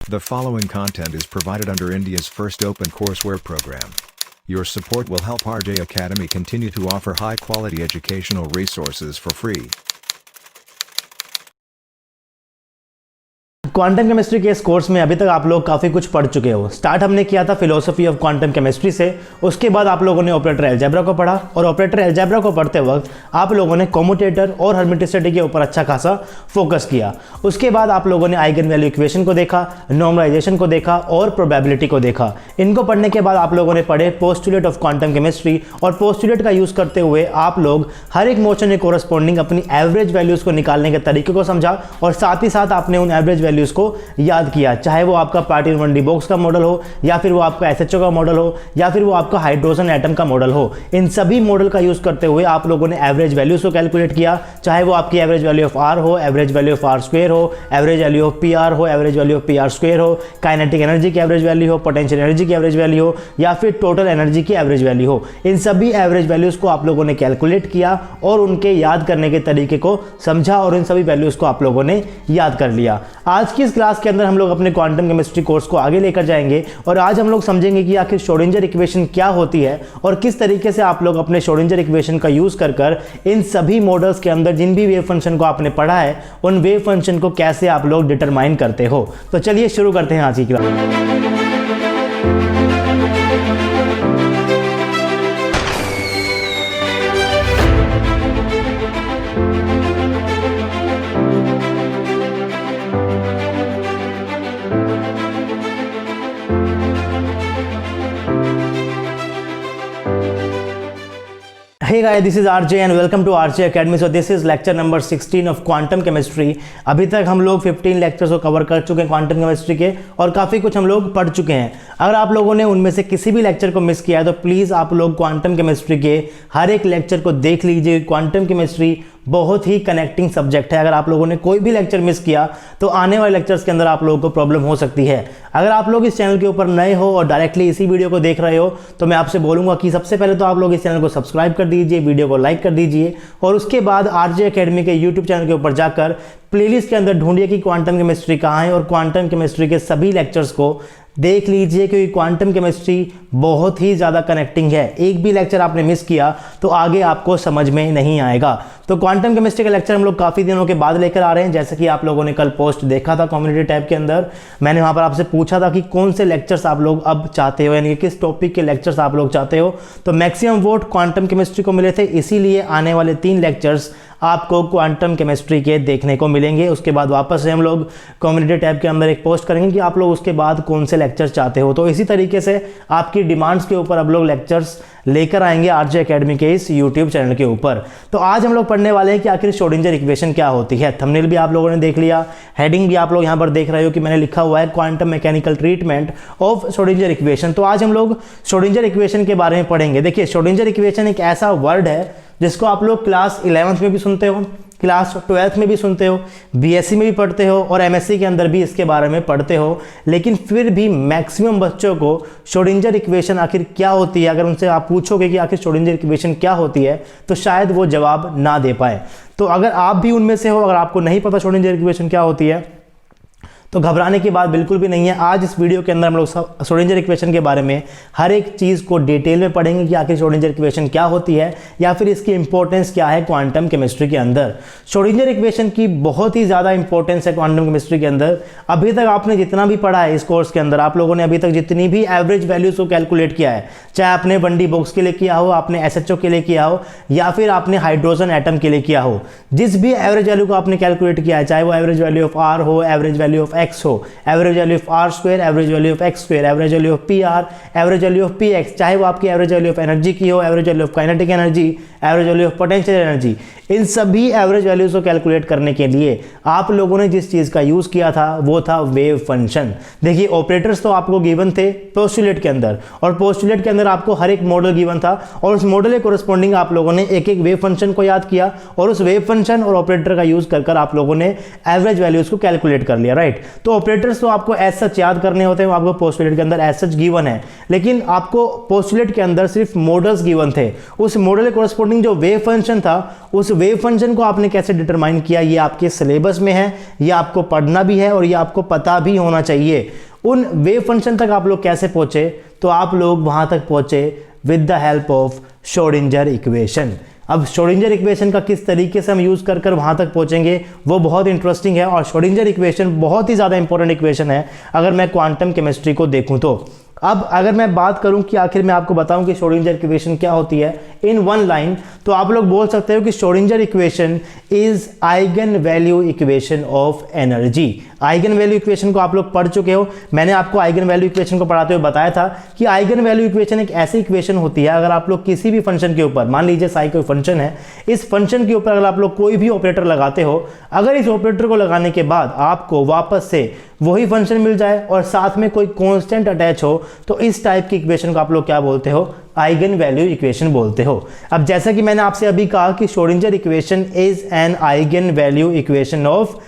The following content is provided under India's first open courseware program. Your support will help RJ Academy continue to offer high-quality educational resources for free. Quantum chemistry के इस course में अभी तक आप लोग काफ़ी कुछ पढ़ चुके हो। स्टार्ट हमने किया था फिलोसफी ऑफ क्वांटम केमिस्ट्री से, उसके बाद आप लोगों ने ऑपरेटर अलजेब्रा को पढ़ा और ऑपरेटर अलजेब्रा को पढ़ते वक्त आप लोगों ने कम्यूटेटर और हर्मिटिसिटी के ऊपर अच्छा खासा फोकस किया। उसके बाद आप लोगों ने आइगन वैल्यू इक्वेशन को देखा, नॉर्मलाइजेशन को देखा और प्रोबेबिलिटी को देखा। इनको पढ़ने के बाद आप लोगों ने पढ़े पोस्टुलेट ऑफ क्वांटम केमिस्ट्री और पोस्टुलेट का यूज़ करते हुए आप लोग हर एक मोशन के कोरस्पॉन्डिंग अपनी एवरेज वैल्यूज़ को निकालने के तरीके को समझा और साथ ही साथ आपने उन एवरेज वैल्यूज़ को याद किया, चाहे वो आपका पार्टिकल 1D बॉक्स का मॉडल हो या फिर वो आपका SHO का मॉडल हो या फिर वो आपका हाइड्रोजन एटम का मॉडल हो। इन सभी मॉडल का यूज करते हुए आप लोगों ने एवरेज वैल्यूज को कैलकुलेट किया, चाहे वो आपकी एवरेज वैल्यू ऑफ R हो, average value of R square हो, एवरेज वैल्यू ऑफ PR हो, average value of PR square हो, काइनेटिक एनर्जी की एवरेज वैल्यू हो, पोटेंशियल एनर्जी की एवरेज वैल्यू हो या फिर टोटल एनर्जी की एवरेज वैल्यू हो। इन सभी एवरेज वैल्यूज को आप लोगों ने कैलकुलेट किया और उनके याद करने के तरीके को समझा और इन सभी वैल्यूज को आप लोगों ने याद कर लिया। आज की इस क्लास के अंदर हम लोग अपने क्वांटम केमिस्ट्री कोर्स को आगे लेकर जाएंगे और आज हम लोग समझेंगे कि आखिर श्रोडिंगर इक्वेशन क्या होती है और किस तरीके से आप लोग अपने श्रोडिंगर इक्वेशन का यूज कर इन सभी मॉडल्स के अंदर जिन भी वेव फंक्शन को आपने पढ़ा है उन वेव फंक्शन को कैसे आप लोग डिटरमाइन करते हो। तो चलिए शुरू करते हैं आज की class. Hey guys, this is RJ and welcome to RJ Academy. So this is lecture number 16 of quantum chemistry. अभी तक हम लोग 15 लेक्चर्स को कवर कर चुके हैं क्वांटम केमिस्ट्री के और काफ़ी कुछ हम लोग पढ़ चुके हैं। अगर आप लोगों ने उनमें से किसी भी लेक्चर को मिस किया है तो प्लीज़ आप लोग क्वांटम केमिस्ट्री के हर एक लेक्चर को देख लीजिए। क्वांटम केमिस्ट्री बहुत ही कनेक्टिंग सब्जेक्ट है। अगर आप लोगों ने कोई भी लेक्चर मिस किया तो आने वाले लेक्चर्स के अंदर आप लोगों को प्रॉब्लम हो सकती है। अगर आप लोग इस चैनल के ऊपर नए हो और डायरेक्टली इसी वीडियो को देख रहे हो तो मैं आपसे बोलूँगा कि सबसे पहले तो आप लोग इस चैनल को सब्सक्राइब कर दीजिए, वीडियो को लाइक कर दीजिए और उसके बाद RJ अकेडमी के यूट्यूब चैनल के ऊपर जाकर प्लेलिस्ट के अंदर ढूंढिए कि क्वांटम केमिस्ट्री कहाँ है और क्वांटम केमिस्ट्री के सभी लेक्चर्स को देख लीजिए क्योंकि क्वांटम केमिस्ट्री बहुत ही ज़्यादा कनेक्टिंग है। एक भी लेक्चर आपने मिस किया तो आगे आपको समझ में नहीं आएगा। तो क्वांटम केमिस्ट्री का लेक्चर हम लोग काफ़ी दिनों के बाद लेकर आ रहे हैं। जैसे कि आप लोगों ने कल पोस्ट देखा था कम्युनिटी टैब के अंदर, मैंने वहाँ पर आपसे पूछा था कि कौन से लेक्चर्स आप लोग अब चाहते हो, यानी कि किस टॉपिक के लेक्चर्स आप लोग चाहते हो। तो मैक्सिमम वोट क्वांटम केमिस्ट्री को मिले थे, इसीलिए आने वाले 3 लेक्चर्स आपको क्वांटम केमिस्ट्री के देखने को मिलेंगे। उसके बाद वापस से हम लोग कम्युनिटी टैब के अंदर एक पोस्ट करेंगे कि आप लोग उसके बाद कौन से लेक्चर चाहते हो। तो इसी तरीके से आपकी डिमांड्स के ऊपर अब लोग लेक्चर्स लेकर आएंगे RJ अकेडमी के इस यूट्यूब चैनल के ऊपर। तो आज हम लोग पढ़ने वाले हैं कि आखिर श्रोडिंगर इक्वेशन क्या होती है। थंबनेल भी आप लोगों ने देख लिया, हेडिंग भी आप लोग यहाँ पर देख रहे हो कि मैंने लिखा हुआ है quantum mechanical treatment of Schrodinger equation. तो आज हम लोग श्रोडिंगर इक्वेशन के बारे में पढ़ेंगे। देखिए, श्रोडिंगर इक्वेशन एक ऐसा वर्ड है जिसको आप लोग क्लास 11th में भी सुनते हो, क्लास 12th में भी सुनते हो, BSc में भी पढ़ते हो और MSc के अंदर भी इसके बारे में पढ़ते हो, लेकिन फिर भी मैक्सिमम बच्चों को श्रोडिंगर इक्वेशन आखिर क्या होती है, अगर उनसे आप पूछोगे कि आखिर श्रोडिंगर इक्वेशन क्या होती है तो शायद वो जवाब ना दे पाए। तो अगर आप भी उनमें से हो, अगर आपको नहीं पता श्रोडिंगर इक्वेशन क्या होती है तो घबराने की बात बिल्कुल भी नहीं है। आज इस वीडियो के अंदर हम लोग श्रोडिंगर इक्वेशन के बारे में हर एक चीज़ को डिटेल में पढ़ेंगे कि आखिर श्रोडिंगर इक्वेशन क्या होती है या फिर इसकी इंपॉर्टेंस क्या है क्वांटम केमिस्ट्री के अंदर। श्रोडिंगर इक्वेशन की बहुत ही ज़्यादा इंपॉर्टेंस है क्वांटम केमिस्ट्री के अंदर। अभी तक आपने जितना भी पढ़ा है इस कोर्स के अंदर, आप लोगों ने अभी तक जितनी भी एवरेज वैल्यूज को कैलकुलेट किया है, चाहे आपने 1D बॉक्स के लिए किया हो, आपने SHO के लिए किया हो या फिर आपने हाइड्रोजन एटम के लिए किया हो, जिस भी एवरेज वैल्यू को आपने कैलकुलेट किया है, चाहे वो एवरेज वैल्यू ऑफ R हो, एवरेज वैल्यू ऑफ X हो, average value of R square, average value of X square, average value of PR, average value of PX, चाहे वो आपकी एवरेज वैल्यू ऑफ एनर्जी की हो, average value of kinetic energy, average value of potential energy, इन सभी average values को calculate करने के लिए आप लोगों ने जिस चीज का यूज किया था वो था वेव फंक्शन। देखिए, ऑपरेटर्स तो आपको गिवन थे पोस्टुलेट के अंदर और पोस्टुलेट के अंदर आपको हर एक मॉडल गिवन था और उस मॉडल के कोरस्पॉन्डिंग आप लोगों ने एक एक वेव फंक्शन को याद किया और उस वेव फंक्शन और ऑपरेटर का यूज कर आप लोगों ने एवरेज वैल्यूज को कैलकुलेट कर लिया, राइट। तो ऑपरेटर्स तो आपको एज सच याद करने होते हैं, आपको पोस्टुलेट के अंदर एज सच गिवन है, लेकिन आपको पोस्टुलेट के अंदर सिर्फ मॉडल्स गिवन थे। उस मॉडल के कोरस्पॉन्डिंग जो वेव फंक्शन था उस वेव फंक्शन को आपने कैसे डिटरमाइन किया, ये आपके सिलेबस में है, ये आपको पढ़ना भी है और ये आपको पता भी होना चाहिए। उन वेव फंक्शन तक आप लोग कैसे पहुंचे, तो आप लोग वहां तक पहुंचे with the help of Schrodinger equation. अब श्रोडिंगर इक्वेशन का किस तरीके से हम यूज कर कर वहां तक पहुंचेंगे वो बहुत इंटरेस्टिंग है, और श्रोडिंगर इक्वेशन बहुत ही ज़्यादा इंपॉर्टेंट इक्वेशन है अगर मैं क्वांटम केमिस्ट्री को देखूं तो। अब अगर मैं बात करूं कि आखिर मैं आपको बताऊं कि श्रोडिंगर इक्वेशन क्या होती है इन वन लाइन, तो आप लोग बोल सकते हो कि Schrodinger equation is eigenvalue equation of energy. Eigen value equation को आप लोग पढ़ चुके हो, मैंने आपको आइगन वैल्यू इक्वेशन को पढ़ाते हुए बताया था कि आइगन वैल्यू इक्वेशन एक ऐसी इक्वेशन होती है, अगर आप लोग किसी भी फंक्शन के ऊपर, मान लीजिए साई कोई फंक्शन है, इस फंक्शन के ऊपर अगर आप लोग कोई भी ऑपरेटर लगाते हो, अगर इस ऑपरेटर को लगाने के बाद आपको वापस से वही फंक्शन मिल जाए और साथ में कोई कांस्टेंट अटैच हो, तो इस टाइप की इक्वेशन को आप लोग क्या बोलते हो, आइगन वैल्यू इक्वेशन बोलते हो। अब जैसा कि मैंने आपसे अभी कहा कि Schrodinger equation is an eigen value equation of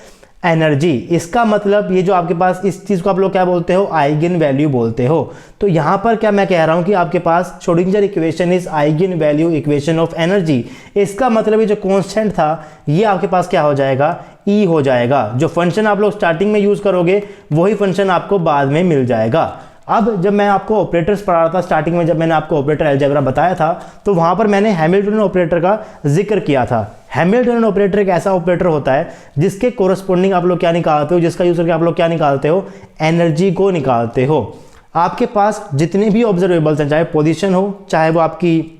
energy, इसका मतलब ये जो आपके पास इस चीज को आप लोग क्या बोलते हो, आइगन वैल्यू बोलते हो। तो यहां पर क्या मैं कह रहा हूं कि आपके पास Schrodinger equation is eigenvalue equation of energy, इसका मतलब ये जो कांस्टेंट था ये आपके पास क्या हो जाएगा, ई हो जाएगा। जो फंक्शन आप लोग स्टार्टिंग में यूज करोगे वही फंक्शन आपको बाद में मिल जाएगा। अब जब मैं आपको ऑपरेटर्स पढ़ा रहा था स्टार्टिंग में, जब मैंने आपको ऑपरेटर अलजेब्रा बताया था, तो वहां पर मैंने हैमिल्टनियन ऑपरेटर का जिक्र किया था। हैमिल्टनियन ऑपरेटर एक ऐसा ऑपरेटर होता है जिसके कोरस्पोंडिंग आप लोग क्या निकालते हो, जिसका यूज करके आप लोग क्या निकालते हो, एनर्जी को निकालते हो। आपके पास जितने भी ऑब्जर्वेबल्स हैं, चाहे पोजीशन हो, चाहे वो आपकी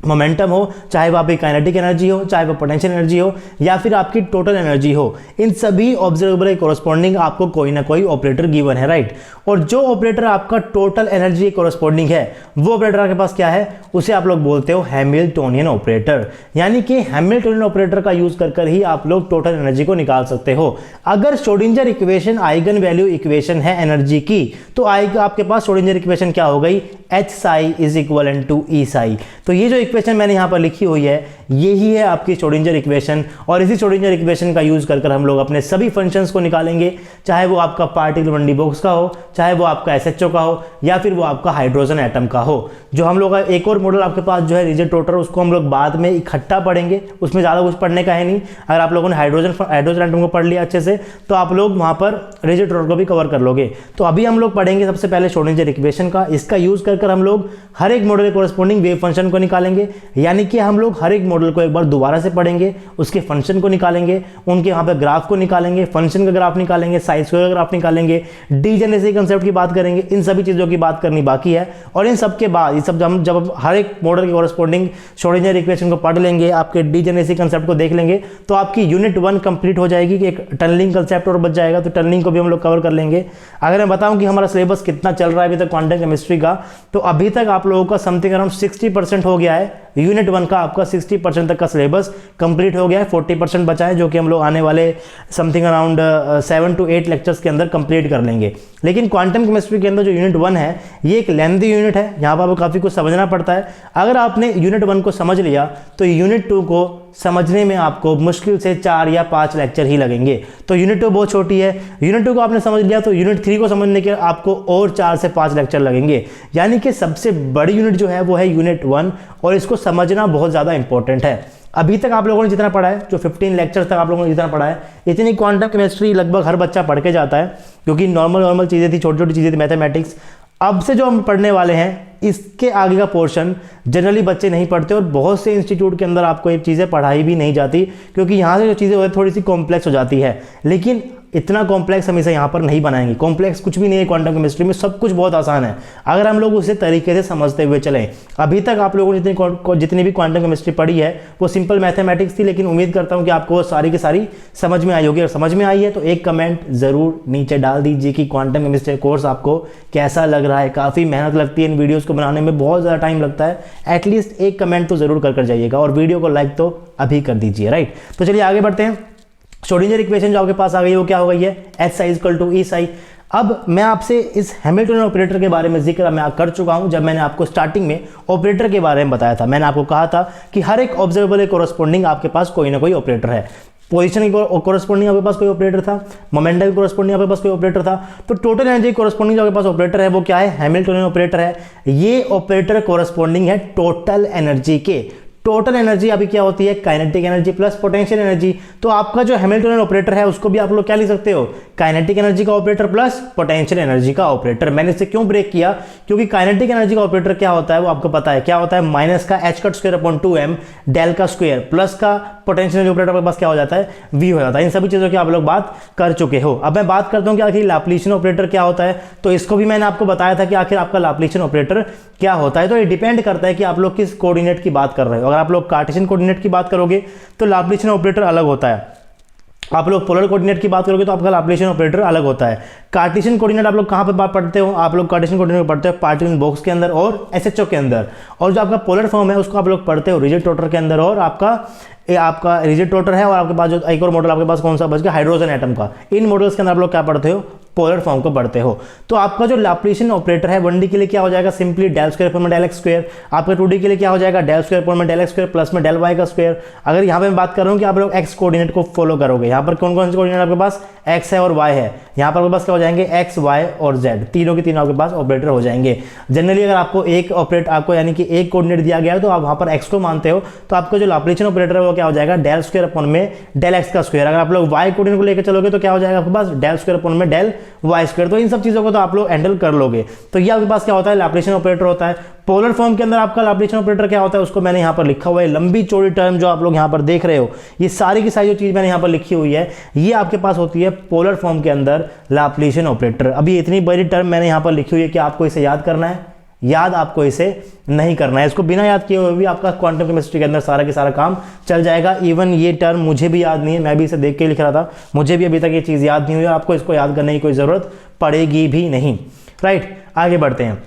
मोमेंटम हो, चाहे वो आपकी काइनेटिक एनर्जी हो, चाहे वो पोटेंशियल एनर्जी हो, या फिर आपकी टोटल एनर्जी हो, इन सभी ऑब्जर्वेबल के कोरस्पोंडिंग आपको कोई ना कोई ऑपरेटर गिवन है, राइट। और जो ऑपरेटर आपका टोटल एनर्जी के कोरस्पोंडिंग है वो ऑपरेटर आपके पास क्या है, उसे आप लोग बोलते हो हैमिल्टोनियन ऑपरेटर। यानी कि हैमिल्टोनियन ऑपरेटर का यूज कर कर ही आप लोग टोटल एनर्जी को निकाल सकते हो। अगर Schrodinger equation eigenvalue equation है एनर्जी की, तो आपके पास श्रोडिंगर इक्वेशन क्या हो गई, H psi is equal to E psi. तो ये जो इक्वेशन मैंने यहाँ पर लिखी हुई है यही है आपकी श्रोडिंगर इक्वेशन, और इसी श्रोडिंगर इक्वेशन का यूज कर हम लोग अपने सभी फंक्शंस को निकालेंगे, चाहे वो आपका पार्टिकल बंडी बॉक्स का हो, चाहे वो आपका एसएचओ का हो, या फिर वो आपका हाइड्रोजन एटम का हो। जो हम लोग एक और मॉडल आपके पास जो है रिजिड रोटर, उसको हम लोग बाद में इकट्ठा पढ़ेंगे, उसमें ज़्यादा कुछ पढ़ने का है नहीं। अगर आप लोगों ने हाइड्रोजन एटम को पढ़ लिया अच्छे से तो आप लोग वहाँ पर रिजिड रोटर को भी कवर कर लोगे। तो अभी हम लोग पढ़ेंगे सबसे पहले श्रोडिंगर इक्वेशन का, इसका यूज कर हम लोग हर एक मॉडल के कोरस्पोंडिंग वेव फंक्शन को निकालेंगे। यानी कि हम लोग हर एक मॉडल को एक बार दोबारा से पढ़ेंगे, उसके फंक्शन को निकालेंगे, उनके यहाँ पे ग्राफ को निकालेंगे, फंक्शन का ग्राफ निकालेंगे, साइज स्क्वायर का ग्राफ निकालेंगे, डीजेनरेसी कंसेप्ट की बात करेंगे, इन सभी चीज़ों की बात करनी बाकी है। और इन सब के बाद ये सब जब हर एक मॉडल के कोरस्पोंडिंग श्रोडिंगर इक्वेशन को पढ़ लेंगे, आपके डीजेनरेसी कंसेप्ट को देख लेंगे, तो आपकी यूनिट 1 कंप्लीट हो जाएगी। कि एक टनलिंग कंसेप्ट और बच जाएगा, तो टनलिंग को भी हम लोग कवर कर लेंगे। अगर मैं बताऊं कि हमारा सिलेबस कितना चल रहा है अभी तक क्वांटम केमिस्ट्री का, तो अभी तक आप लोगों का समथिंग अराउंड 60% हो गया है। यूनिट 1 का आपका 60% तक का सिलेबस कंप्लीट हो गया है, 40% बचा है, जो कि हम लोग आने वाले समथिंग अराउंड 7 to 8 लेक्चर्स के अंदर कंप्लीट कर लेंगे। लेकिन क्वांटम केमिस्ट्री के अंदर जो यूनिट 1 है ये एक लेंथी यूनिट है, यहाँ पर आपको काफ़ी कुछ समझना पड़ता है। अगर आपने यूनिट 1 को समझ लिया तो यूनिट 2 को समझने में आपको मुश्किल से 4 या 5 लेक्चर ही लगेंगे। तो यूनिट 2 बहुत छोटी है, यूनिट 2 को आपने समझ लिया तो यूनिट 3 को समझने के आपको और 4 से 5 लेक्चर लगेंगे। यानी कि सबसे बड़ी यूनिट जो है वो है यूनिट 1, और इसको समझना बहुत ज़्यादा इंपॉर्टेंट है। अभी तक आप लोगों ने जितना पढ़ा है, जो 15 लेक्चर्स तक आप लोगों ने जितना पढ़ा है, इतनी क्वांटम केमिस्ट्री लगभग हर बच्चा पढ़ के जाता है, क्योंकि नॉर्मल चीज़ें थी, छोटी छोटी चीज़ें थी, मैथमेटिक्स। अब से जो हम पढ़ने वाले हैं इसके आगे का पोर्शन जनरली बच्चे नहीं पढ़ते, और बहुत से इंस्टीट्यूट के अंदर आपको ये चीज़ें पढ़ाई भी नहीं जाती, क्योंकि यहाँ से जो चीज़ें होती थोड़ी सी कॉम्प्लेक्स हो जाती है। लेकिन इतना कॉम्प्लेक्स हम इसे यहाँ पर नहीं बनाएंगे, कॉम्प्लेक्स कुछ भी नहीं है क्वांटम केमिस्ट्री में, सब कुछ बहुत आसान है अगर हम लोग उसे तरीके से समझते हुए चलें। अभी तक आप लोगों ने जितनी भी क्वांटम केमिस्ट्री पढ़ी है वो सिंपल मैथमेटिक्स थी, लेकिन उम्मीद करता हूँ कि आपको वो सारी की सारी समझ में आई होगी। और समझ में आई है तो एक कमेंट ज़रूर नीचे डाल दीजिए कि क्वांटम केमिस्ट्री कोर्स आपको कैसा लग रहा है। काफ़ी मेहनत लगती है इन वीडियोज़ को बनाने में, बहुत ज़्यादा टाइम लगता है, एटलीस्ट एक कमेंट तो ज़रूर कर जाइएगा, और वीडियो को लाइक तो अभी कर दीजिए, राइट। तो चलिए आगे बढ़ते हैं। श्रोडिंगर इक्वेशन जो आपके पास आ गई है वो क्या हो गई है, H Sai equal to E Sai. अब मैं आपसे इस हैमिल्टनियन ऑपरेटर के बारे में जिक्र मैं कर चुका हूं जब मैंने आपको स्टार्टिंग में ऑपरेटर के बारे में बताया था। मैंने आपको कहा था कि हर एक ऑब्जर्वेबल कोरस्पोंडिंग आपके पास कोई ना कोई ऑपरेटर है। पोजीशन की कोरस्पोंडिंग आपके पास कोई ऑपरेटर था, मोमेंटम की कोरस्पोंडिंग आपके पास कोई ऑपरेटर था। तो टोटल एनर्जी कोरस्पोंडिंग जो आपके पास ऑपरेटर है वो क्या है, हैमिल्टनियन ऑपरेटर है। ये ऑपरेटर कोरस्पोंडिंग है टोटल एनर्जी के। टोटल एनर्जी अभी क्या होती है, kinetic energy plus potential energy. तो आपका जो हैमिल्टनियन ऑपरेटर है उसको भी आप लोग क्या लिख सकते हो, काइनेटिक एनर्जी का ऑपरेटर प्लस पोटेंशियल एनर्जी का ऑपरेटर। मैंने इसे क्यों ब्रेक किया, क्योंकि काइनेटिक एनर्जी का ऑपरेटर क्या होता है वो आपको पता है, क्या होता है, माइनस का h cut square upon 2m del का स्क्वायर प्लस का पोटेंशियल एनर्जी ऑपरेटर के पास क्या हो जाता है, v हो जाता है। इन सभी चीजों की आप लोग बात कर चुके हो। अब मैं बात करता हूं कि आखिर लैप्लासियन ऑपरेटर क्या होता है। तो इसको भी मैंने आपको बताया था कि आखिर आपका लैप्लासियन ऑपरेटर क्या होता है। तो ये डिपेंड करता है कि आप लोग किस कोऑर्डिनेट की बात कर रहे हो। अगर आप लोग कार्टेशियन कोऑर्डिनेट की बात करोगे तो लैप्लासियन ऑपरेटर अलग होता है। आप लोग पोलर कोऑर्डिनेट की बात करोगे तो आपका लैप्लासियन ऑपरेटर अलग होता है। कार्टेशियन कोऑर्डिनेट आप लोग कहाँ पे पढ़ते हो, आप लोग कार्टेशियन कोऑर्डिनेट पढ़ते हो पार्टिकल बॉक्स के अंदर और एसएचओ के अंदर। और जो आपका पोलर फॉर्म है उसको आप लोग पढ़ते हो रिजिड टोटर के अंदर। और आपका रिजिड टोटर है और आपके पास जो एक और मॉडल आपके पास कौन सा बच गया, हाइड्रोजन एटम का। इन मॉडल्स के अंदर आप लोग क्या पढ़ते हो, पोलर फॉर्म को पढ़ते हो। तो आपका जो लैप्लासियन ऑपरेटर है 1D के लिए क्या हो जाएगा, simply del square upon del x square. आपका 2D के लिए क्या हो जाएगा, del square upon del x square plus में डेल वाई का स्क्वायर। अगर यहाँ पे मैं बात कर रहा हूँ कि आप लोग एक्स कोऑर्डिनेट को फॉलो करोगे, यहाँ पर कौन कौन से कोऑर्डिनेट आपके पास, एक्स है और वाई है। यहाँ पर आपके पास क्या हो जाएंगे, एक्स वाई और जेड, तीनों के तीनों आपके पास ऑपरेटर हो जाएंगे। जनरली अगर आपको एक ऑपरेट आपको यानी कि एक कोऑर्डिनेट दिया गया है तो आप वहाँ पर एक्स को मानते हो, तो आपका जो लैप्लासियन ऑपरेटर है वो क्या हो जाएगा, डेल स्क्वायर अपॉन में डेल एक्स का स्क्वायर। अगर आप लोग वाई कोऑर्डिनेट को लेकर चलोगे तो क्या हो जाएगा आपके पास, डेल स्क्वायर अपॉन में डेल वाई स्क्वायर। तो इन सब चीजों को तो आप लोग हैंडल कर लोगे। तो ये आपके पास क्या होता है, लैप्लासियन ऑपरेटर होता है। पोलर फॉर्म के अंदर आपका लैप्लासियन ऑपरेटर क्या होता है उसको मैंने यहाँ पर लिखा हुआ है, लंबी चौड़ी टर्म जो आप लोग यहाँ पर देख रहे हो, ये सारी की सारी जो चीज मैंने यहाँ पर लिखी हुई है ये आपके पास होती है पोलर फॉर्म के अंदर लैप्लासियन ऑपरेटर। अभी इतनी बड़ी टर्म मैंने यहाँ पर लिखी हुई है कि आपको इसे याद करना है, याद आपको इसे नहीं करना है। इसको बिना याद किए हुए भी आपका क्वांटम केमिस्ट्री के अंदर सारा के सारा काम चल जाएगा। इवन ये टर्म मुझे भी याद नहीं है, मैं भी इसे देख के लिख रहा था, मुझे भी अभी तक ये चीज़ याद नहीं हुई, आपको इसको याद करने की कोई ज़रूरत पड़ेगी भी नहीं। राइट, आगे बढ़ते हैं।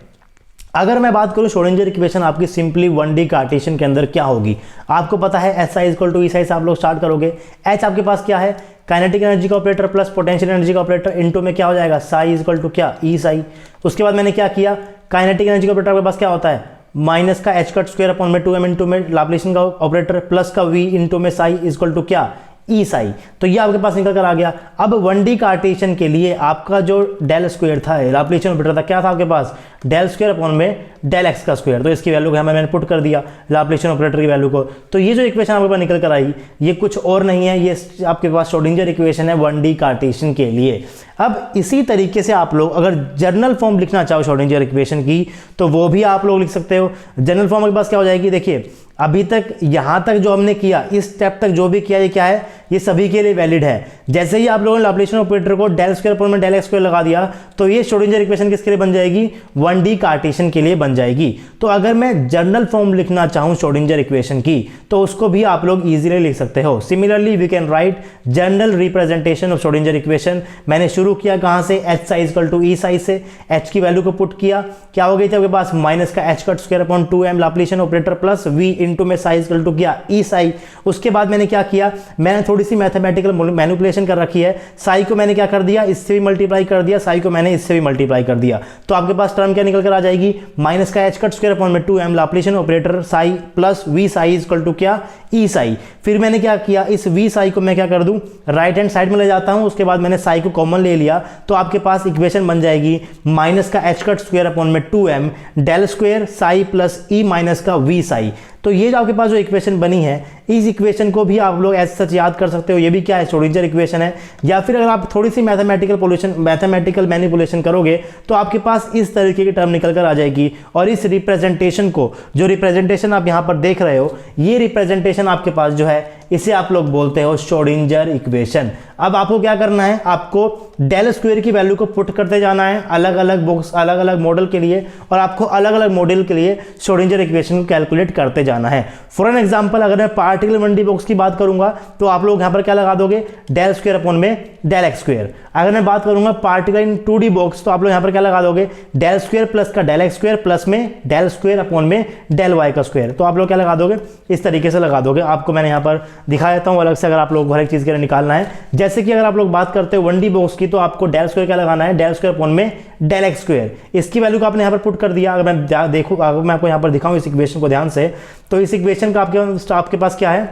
अगर मैं बात करूं श्रोडिंगर इक्वेशन आपकी सिंपली 1D कार्टेशियन के अंदर क्या होगी, आपको पता है SI इक्वल टू ESI से आप लोग स्टार्ट करोगे। H आपके पास क्या है, काइनेटिक एनर्जी का ऑपरेटर प्लस पोटेंशियल एनर्जी का ऑपरेटर, इनटू में क्या हो जाएगा, साई इक्वल टू क्या, ESI। उसके बाद मैंने क्या किया, काइनेटिक एनर्जी का ऑपरेटर आपके पास क्या होता है, माइनस का h कट स्क्वायर अपॉन में 2m इनटू में लैप्लासियन का ऑपरेटर प्लस का v इनटू में साई इक्वल टू क्या, ESI। तो ये आपके पास निकल कर आ गया। अब 1D कार्टेशियन के लिए आपका जो डेल स्क्वायर था, लैप्लासियन ऑपरेटर था, क्या था आपके पास, डेल स्क्वायर अपॉन में डेल एक्स का स्क्वायर। तो इसकी वैल्यू को मैंने पुट कर दिया लैप्लासियन ऑपरेटर की वैल्यू को। तो ये जो इक्वेशन आपके पास निकल कर आई ये कुछ और नहीं है, ये आपके पास श्रोडिंगर इक्वेशन है 1D कार्टेशियन के लिए। अब इसी तरीके से आप लोग अगर जर्नल फॉर्म लिखना चाहो श्रोडिंगर इक्वेशन की तो वो भी आप लोग लिख सकते हो। जर्नल फॉर्म आपके पास क्या हो जाएगी, देखिए अभी तक यहाँ तक जो हमने किया, इस स्टेप तक जो भी किया ये क्या है, ये सभी के लिए वैलिड है। जैसे ही आप लोगों ने लैप्लासियन ऑपरेटर को डेल स्क्वायर अपॉन में डेल एक्स स्क्वायर लगा दिया तो ये श्रोडिंगर इक्वेशन किसके लिए बन जाएगी, 1D कार्टेशियन के लिए बन जाएगी। तो अगर मैं जर्नल फॉर्म लिखना चाहूँ श्रोडिंगर इक्वेशन की तो उसको भी आप लोग इजीली लिख सकते हो। Similarly we can write general representation of Schrodinger equation. मैंने शुरू किया कहाँ से, h psi equal to E psi से, h की वैल्यू को पुट किया, क्या हो गई थी आपके पास, माइनस का h cut square upon 2m Laplacian operator plus v into में साई इक्वल टू क्या, E साई। उसके बाद मैंने क्या किया, मैंने थोड़ी सी मैथमेटिकल मैनिपुलेशन कर रखी है, साई को मैंने क्या कर दिया, इससे भी मल्टीप्लाई कर दिया, साई को मैंने इससे भी मल्टीप्लाई कर दिया। तो आपके पास टर्म क्या निकल कर आ जाएगी, माइनस का h कट स्क्वायर अपॉन में 2m Laplacian operator psi plus v psi equal to क्या, E साई। फिर मैंने क्या किया, इस v साई को मैं क्या कर दूं, राइट हैंड साइड में ले जाता हूं, उसके बाद मैंने साई को कॉमन ले लिया तो आपके पास इक्वेशन बन जाएगी माइनस का h कट स्क्वायर अपॉन में 2m del square psi plus E minus का v साई। तो ये जो आपके पास जो इक्वेशन बनी है इस इक्वेशन को भी आप लोग ऐसे सच याद कर सकते हो, ये भी क्या है, श्रोडिंगर इक्वेशन है। या फिर अगर आप थोड़ी सी मैथमेटिकल मैनिपुलेशन करोगे तो आपके पास इस तरीके की टर्म निकल कर आ जाएगी। और इस रिप्रेजेंटेशन को, जो रिप्रेजेंटेशन आप यहाँ पर देख रहे हो, ये रिप्रेजेंटेशन आपके पास जो है इसे आप लोग बोलते हो श्रोडिंगर इक्वेशन। अब आपको क्या करना है, आपको डेल स्क्वायर की वैल्यू को पुट करते जाना है अलग अलग बॉक्स, अलग अलग मॉडल के लिए, और आपको अलग अलग मॉडल के लिए श्रोडिंगर इक्वेशन को कैलकुलेट करते जाना है। फॉर एन एग्जांपल अगर मैं पार्टिकल 1D बॉक्स की बात करूंगा तो आप लोग यहां पर क्या लगा दोगे, डेल स्क्वायर अपॉन में डेल एक्स स्क्वायर। अगर मैं बात करूंगा पार्टिकल इन 2D बॉक्स तो आप लोग यहां पर क्या लगा दोगे, डेल स्क्वायर प्लस का डेल एक्स स्क्वायर प्लस में डेल स्क्वायर अपॉन में डेल वाई का स्क्वायर। तो आप लोग क्या लगा दोगे, इस तरीके से लगा दोगे। आपको मैंने यहां पर दिखा देता हूं अलग से, अगर आप लोग हर एक चीज के लिए निकालना है। जैसे कि अगर आप लोग बात करते हो 1D बॉक्स की तो आपको डेल स्क्वायर क्या लगाना है, डेल स्क्वायर अपॉन में डेल एक्स स्क्वायर। इसकी वैल्यू को आपने यहां पर पुट कर दिया। अगर मैं देखूं, अगर मैं आपको यहां पर दिखाऊं इस इक्वेशन को ध्यान से, तो इस इक्वेशन का आपके पास क्या है,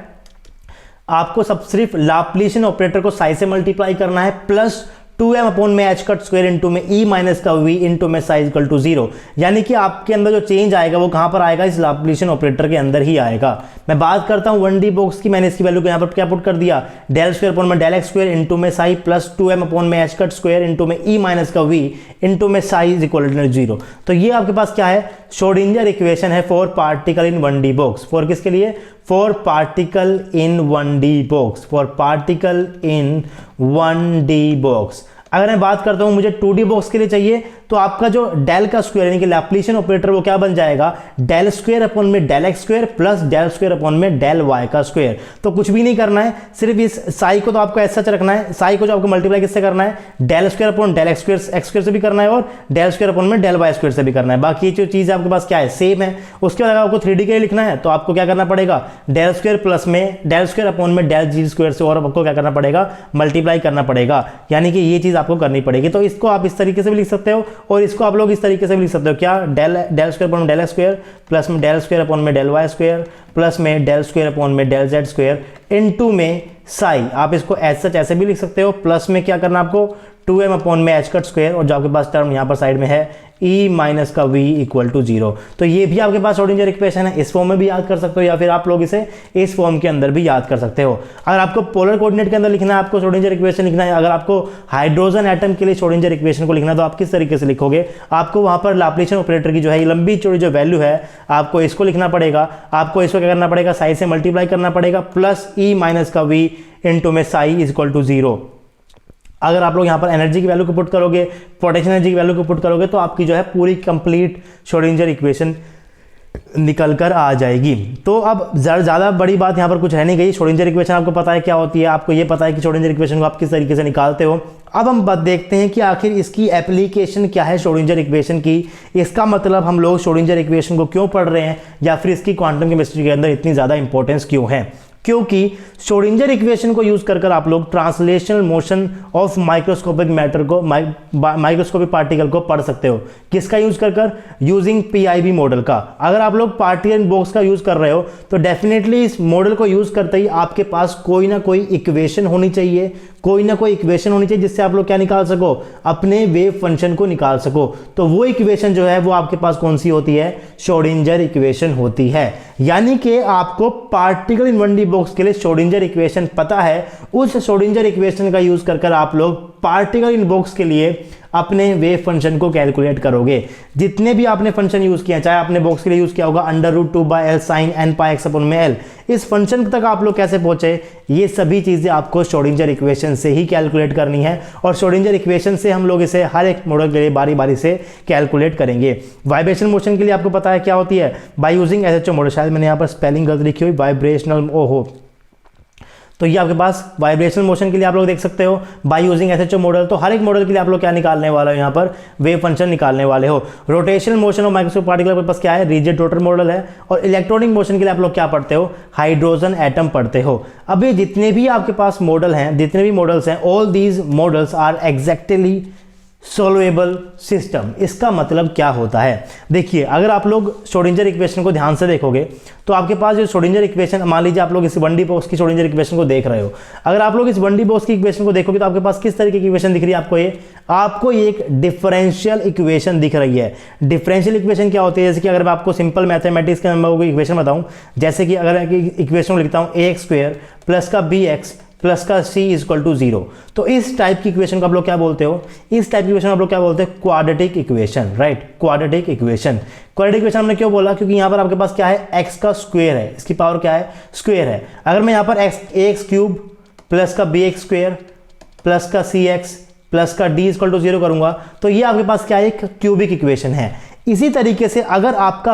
आपको सब सिर्फ लैप्लासियन ऑपरेटर को साई से मल्टीप्लाई करना है प्लस 2m अपॉन में h कट स्क्वायर इंटू में e माइनस का v इंटू में साइज इक्वल टू 0। यानी कि आपके अंदर जो चेंज आएगा वो कहां पर आएगा, इस लाप्लासियन ऑपरेटर के अंदर ही आएगा। मैं बात करता हूं 1D बॉक्स की, मैंने इसकी वैल्यू को यहां पर क्या पुट कर दिया, डेल स्क्वायर अपॉन में डेल एक्स स्क्वायर इंटू में साई प्लस 2m अपॉन में h कट स्क्वायर इंटू में e माइनस का v इंटू में साइज इक्वल टू 0। तो ये आपके पास क्या है, श्रोडिंगर इक्वेशन है for particle in 1D box. For किसके लिए, for particle in 1D box, for particle in 1D box. अगर मैं बात करता हूं मुझे 2D बॉक्स के लिए चाहिए, तो आपका जो डेल का स्क्वायर यानी कि लैप्लासियन ऑपरेटर वो क्या बन जाएगा, डेल स्क्वायर अपॉन में del x square plus del square upon में डेल वाई का स्क्वायर। तो कुछ भी नहीं करना है, सिर्फ इस साई को तो आपको ऐसा रखना है, साई को जो आपको मल्टीप्लाई किससे करना है, del square upon del x square से भी करना है और डेल स्क्वायर अपॉन में डेल वाई स्क्वायर से भी करना है। बाकी जो चीज़ आपके पास क्या है, सेम है। उसके बाद अगर आपको 3D के लिए लिखना है तो आपको क्या करना पड़ेगा, डेल स्क्वायर प्लस में डेल स्क्वायर अपॉन में डेल जी स्क्वायर से और आपको क्या करना पड़ेगा, मल्टीप्लाई करना पड़ेगा। यानी कि ये चीज़ आपको करनी पड़ेगी। तो इसको आप इस तरीके से भी लिख सकते हो और इसको आप लोग इस तरीके से भी लिख सकते हो, क्या, डेल स्क्वायर अपॉन में डेल एक्स स्क्वायर प्लस में डेल स्क्वायर अपॉन में डेल वाई स्क्वायर प्लस में डेल स्क्वायर अपॉन में डेल जेड स्क्वायर इनटू में साई। आप इसको ऐसे भी लिख सकते हो। प्लस में क्या करना आपको, 2m अपॉन में h कट स्क्वायर और जो आपके पास टर्म यहाँ पर साइड में है e माइनस का v इक्वल टू 0। तो ये भी आपके पास श्रोडिंगर इक्वेशन है, इस फॉर्म में भी याद कर सकते हो या फिर आप लोग इसे इस फॉर्म के अंदर भी याद कर सकते हो। अगर आपको पोलर कोऑर्डिनेट के अंदर लिखना है, आपको श्रोडिंगर इक्वेशन लिखना है, अगर आपको हाइड्रोजन एटम के लिए श्रोडिंगर इक्वेशन को लिखना है तो आप किस तरीके से लिखोगे, आपको वहां पर लैप्लासियन ऑपरेटर की जो है लंबी चौड़ी जो वैल्यू है आपको इसको लिखना पड़ेगा। आपको इसको क्या करना पड़ेगा, साई से मल्टीप्लाई करना पड़ेगा प्लस e माइनस का v इंटू में साई इज इक्वल टू 0। अगर आप लोग यहाँ पर एनर्जी की वैल्यू को पुट करोगे, पोटेंशियल एनर्जी की वैल्यू को पुट करोगे तो आपकी जो है पूरी कंप्लीट श्रोडिंगर इक्वेशन निकल कर आ जाएगी। तो अब ज़्यादा बड़ी बात यहाँ पर कुछ रह नहीं गई। श्रोडिंगर इक्वेशन आपको पता है क्या होती है, आपको ये पता है कि श्रोडिंगर इक्वेशन को आप किस तरीके से निकालते हो। अब हम बात देखते हैं कि आखिर इसकी एप्लीकेशन क्या है श्रोडिंगर इक्वेशन की। इसका मतलब हम लोग श्रोडिंगर इक्वेशन को क्यों पढ़ रहे हैं या फिर इसकी क्वांटम केमिस्ट्री के अंदर इतनी ज़्यादा इंपॉर्टेंस क्यों है, क्योंकि श्रोडिंगर इक्वेशन को यूज कर आप लोग translational motion of microscopic matter को, माइक्रोस्कोपिक पार्टिकल को पढ़ सकते हो। किसका यूज कर यूजिंग पीआईबी मॉडल का। अगर आप लोग पार्टिकल बॉक्स का यूज कर रहे हो तो डेफिनेटली इस मॉडल को यूज करते ही आपके पास कोई ना कोई इक्वेशन होनी चाहिए, कोई ना कोई इक्वेशन होनी चाहिए जिससे आप लोग क्या निकाल सको, अपने वेव फंक्शन को निकाल सको। तो वो इक्वेशन जो है वो आपके पास कौन सी होती है, श्रोडिंगर इक्वेशन होती है। यानी कि आपको पार्टिकल इन 1D बॉक्स के लिए श्रोडिंगर इक्वेशन पता है, उस श्रोडिंगर इक्वेशन का यूज कर आप लोग पार्टिकल इन बॉक्स के लिए अपने वेव फंक्शन को कैलकुलेट करोगे। जितने भी आपने फंक्शन यूज किया, चाहे आपने बॉक्स के लिए यूज किया होगा √2/L sin n pi x upon में L, इस फंक्शन तक आप लोग कैसे पहुंचे, ये सभी चीजें आपको श्रोडिंगर इक्वेशन से ही कैलकुलेट करनी है। और श्रोडिंगर इक्वेशन से हम लोग इसे हर एक मॉडल के लिए बारी बारी से कैलकुलेट करेंगे। वाइब्रेशन मोशन के लिए आपको पता है क्या होती है, बाय यूजिंग SHO मॉडल। शायद मैंने यहाँ पर स्पेलिंग गलत लिखी हुई, वाइब्रेशनल, ओहो, तो ये आपके पास वाइब्रेशनल मोशन के लिए आप लोग देख सकते हो बाय यूजिंग SHO मॉडल। तो हर एक मॉडल के लिए आप लोग क्या निकालने वाले हो, यहाँ पर वेव फंक्शन निकालने वाले हो। Rotational motion of microscopic particle के पास क्या है, रिजिड रोटर मॉडल है। और इलेक्ट्रॉनिक मोशन के लिए आप लोग क्या पढ़ते हो, हाइड्रोजन एटम पढ़ते हो। अभी जितने भी आपके पास मॉडल हैं, जितने भी मॉडल्स हैं, all these models are exactly solvable system. इसका मतलब क्या होता है, देखिए अगर आप लोग श्रोडिंगर इक्वेशन को ध्यान से देखोगे तो आपके पास जो श्रोडिंगर इक्वेशन, मान लीजिए आप लोग इस 1D बॉक्स की श्रोडिंगर इक्वेशन को देख रहे हो। अगर आप लोग इस 1D बॉक्स की इक्वेशन को देखोगे तो आपके पास किस तरीके की इक्वेशन दिख रही है आपको ये एक डिफरेंशियल इक्वेशन दिख रही है। डिफरेंशियल इक्वेशन क्या होती है, जैसे कि अगर मैं आपको सिंपल मैथमेटिक्स के अंदर इक्वेशन बताऊं, जैसे कि अगर इक्वेशन लिखता हूं ax² प्लस का bx प्लस का c इक्वल टू 0, तो इस टाइप की इक्वेशन को आप लोग क्या बोलते हो, इस टाइप की इक्वेशन आप लोग क्या बोलते हैं, quadratic equation, right, quadratic equation. Quadratic equation हमने क्यों बोला, क्योंकि यहाँ पर आपके पास क्या है, x का स्क्वायर है, इसकी पावर क्या है, स्क्वायर है। अगर मैं यहाँ पर ax³ प्लस का bx² प्लस का cx प्लस का d इक्वल टू 0 करूंगा तो ये आपके पास क्या है, एक क्यूबिक इक्वेशन है। इसी तरीके से अगर आपका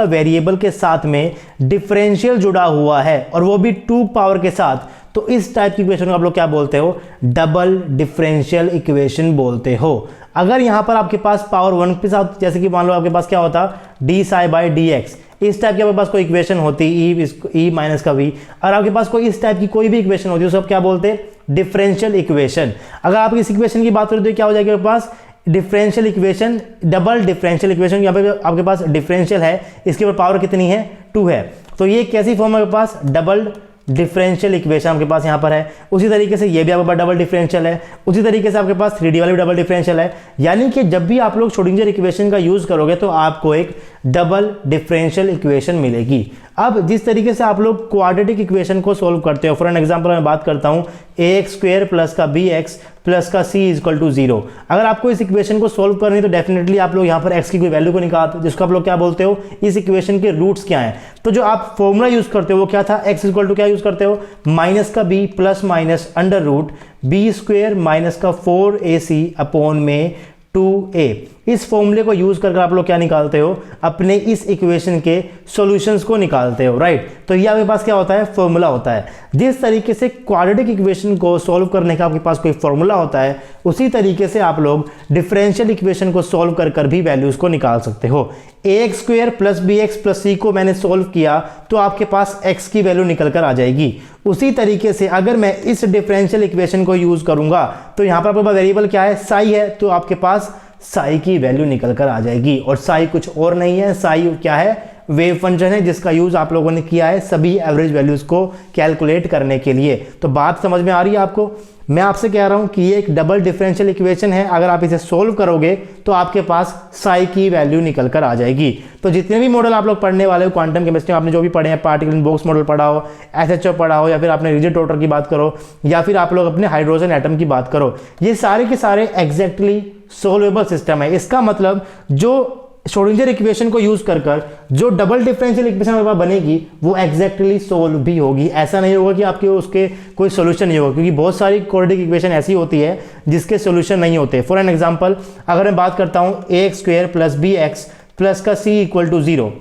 वेरिएबल के साथ में डिफरेंशियल जुड़ा हुआ है और वो भी 2 पावर के साथ, तो इस टाइप की इक्वेशन को आप लोग क्या बोलते हो, डबल डिफरेंशियल इक्वेशन बोलते हो। अगर यहां पर आपके पास पावर 1 के साथ, जैसे कि मान लो आपके पास क्या होता, dψ/dx, इस टाइप की आपके पास कोई इक्वेशन होती, e माइनस का v, और आपके पास कोई इस टाइप की कोई भी इक्वेशन होती है उसको आप क्या बोलते हैं, डिफरेंशियल इक्वेशन। अगर आप इस इक्वेशन की बात करें तो क्या हो जाएगा आपके पास, differential equation, double differential equation. यहाँ पे आपके पास डिफरेंशियल है, इसके ऊपर पावर कितनी है, 2 है, तो ये कैसी फॉर्म है आपके पास, डबल डिफरेंशियल इक्वेशन आपके पास यहाँ पर है। उसी तरीके से ये भी आपके पास डबल डिफरेंशियल है, उसी तरीके से आपके पास 3D वाला भी डबल डिफरेंशियल है। यानी कि जब भी आप लोग श्रोडिंगर इक्वेशन का यूज करोगे तो आपको एक डबल डिफरेंशियल इक्वेशन मिलेगी। अब जिस तरीके से आप लोग क्वाड्रेटिक इक्वेशन को सोल्व करते हो, फॉर एन एग्जांपल मैं बात करता हूं ax² प्लस का bx प्लस का c इक्वल टू 0। अगर आपको इस इक्वेशन को सोल्व करनी है तो डेफिनेटली आप लोग यहाँ पर x की कोई वैल्यू को निकालते हो, जिसको आप लोग क्या बोलते हो, इस इक्वेशन के रूट्स क्या हैं। तो जो आप फॉर्मूला यूज करते हो वो क्या था, x इक्वल टू क्या यूज करते हो, माइनस का b plus minus under root b² minus का 4ac अपॉन में 2a। इस फॉर्मूले को यूज करके आप लोग क्या निकालते हो, अपने इस इक्वेशन के सॉल्यूशंस को निकालते हो, राइट। तो ये आपके पास क्या होता है, फॉर्मूला होता है। जिस तरीके से क्वाड्रेटिक इक्वेशन को सॉल्व करने का आपके पास कोई फॉर्मूला होता है, उसी तरीके से आप लोग डिफरेंशियल इक्वेशन को सॉल्व कर भी वैल्यूज को निकाल सकते हो। ax² plus bx plus c को मैंने सॉल्व किया तो आपके पास x की वैल्यू निकल कर आ जाएगी। उसी तरीके से अगर मैं इस डिफरेंशियल इक्वेशन को यूज करूंगा तो यहां पर आपके पास वेरिएबल क्या है, साई है, तो आपके पास साई की वैल्यू निकल कर आ जाएगी। और साई कुछ और नहीं है, साई क्या है, वेव फंक्शन है, जिसका यूज आप लोगों ने किया है सभी एवरेज वैल्यूज को कैलकुलेट करने के लिए। तो बात समझ में आ रही है आपको। मैं आपसे कह रहा हूं कि ये एक डबल डिफरेंशियल इक्वेशन है, अगर आप इसे सोल्व करोगे तो आपके पास साई की वैल्यू निकल कर आ जाएगी। तो जितने भी मॉडल आप लोग पढ़ने वाले हो क्वांटम केमिस्ट्री, आपने जो भी पढ़े हैं, पार्टिकल इन बॉक्स मॉडल पढ़ा हो, SHO पढ़ा हो, या फिर आपने रिजिड रोटर की बात करो, या फिर आप लोग अपने हाइड्रोजन एटम की बात करो, ये सारे के सारे एग्जैक्टली सोल्वेबल सिस्टम है। इसका मतलब जो श्रोडिंगर इक्वेशन को यूज कर जो डबल डिफरेंशियल इक्वेशन बनेगी वो एग्जैक्टली सोल्व भी होगी। ऐसा नहीं होगा कि आपके उसके कोई सोल्यूशन नहीं होगा, क्योंकि बहुत सारी क्वाड्रेटिक इक्वेशन ऐसी होती है जिसके सोल्यूशन नहीं होते। फॉर एन एग्जांपल अगर मैं बात करता हूं ax² प्लस bx प्लस का c इक्वल टू 0,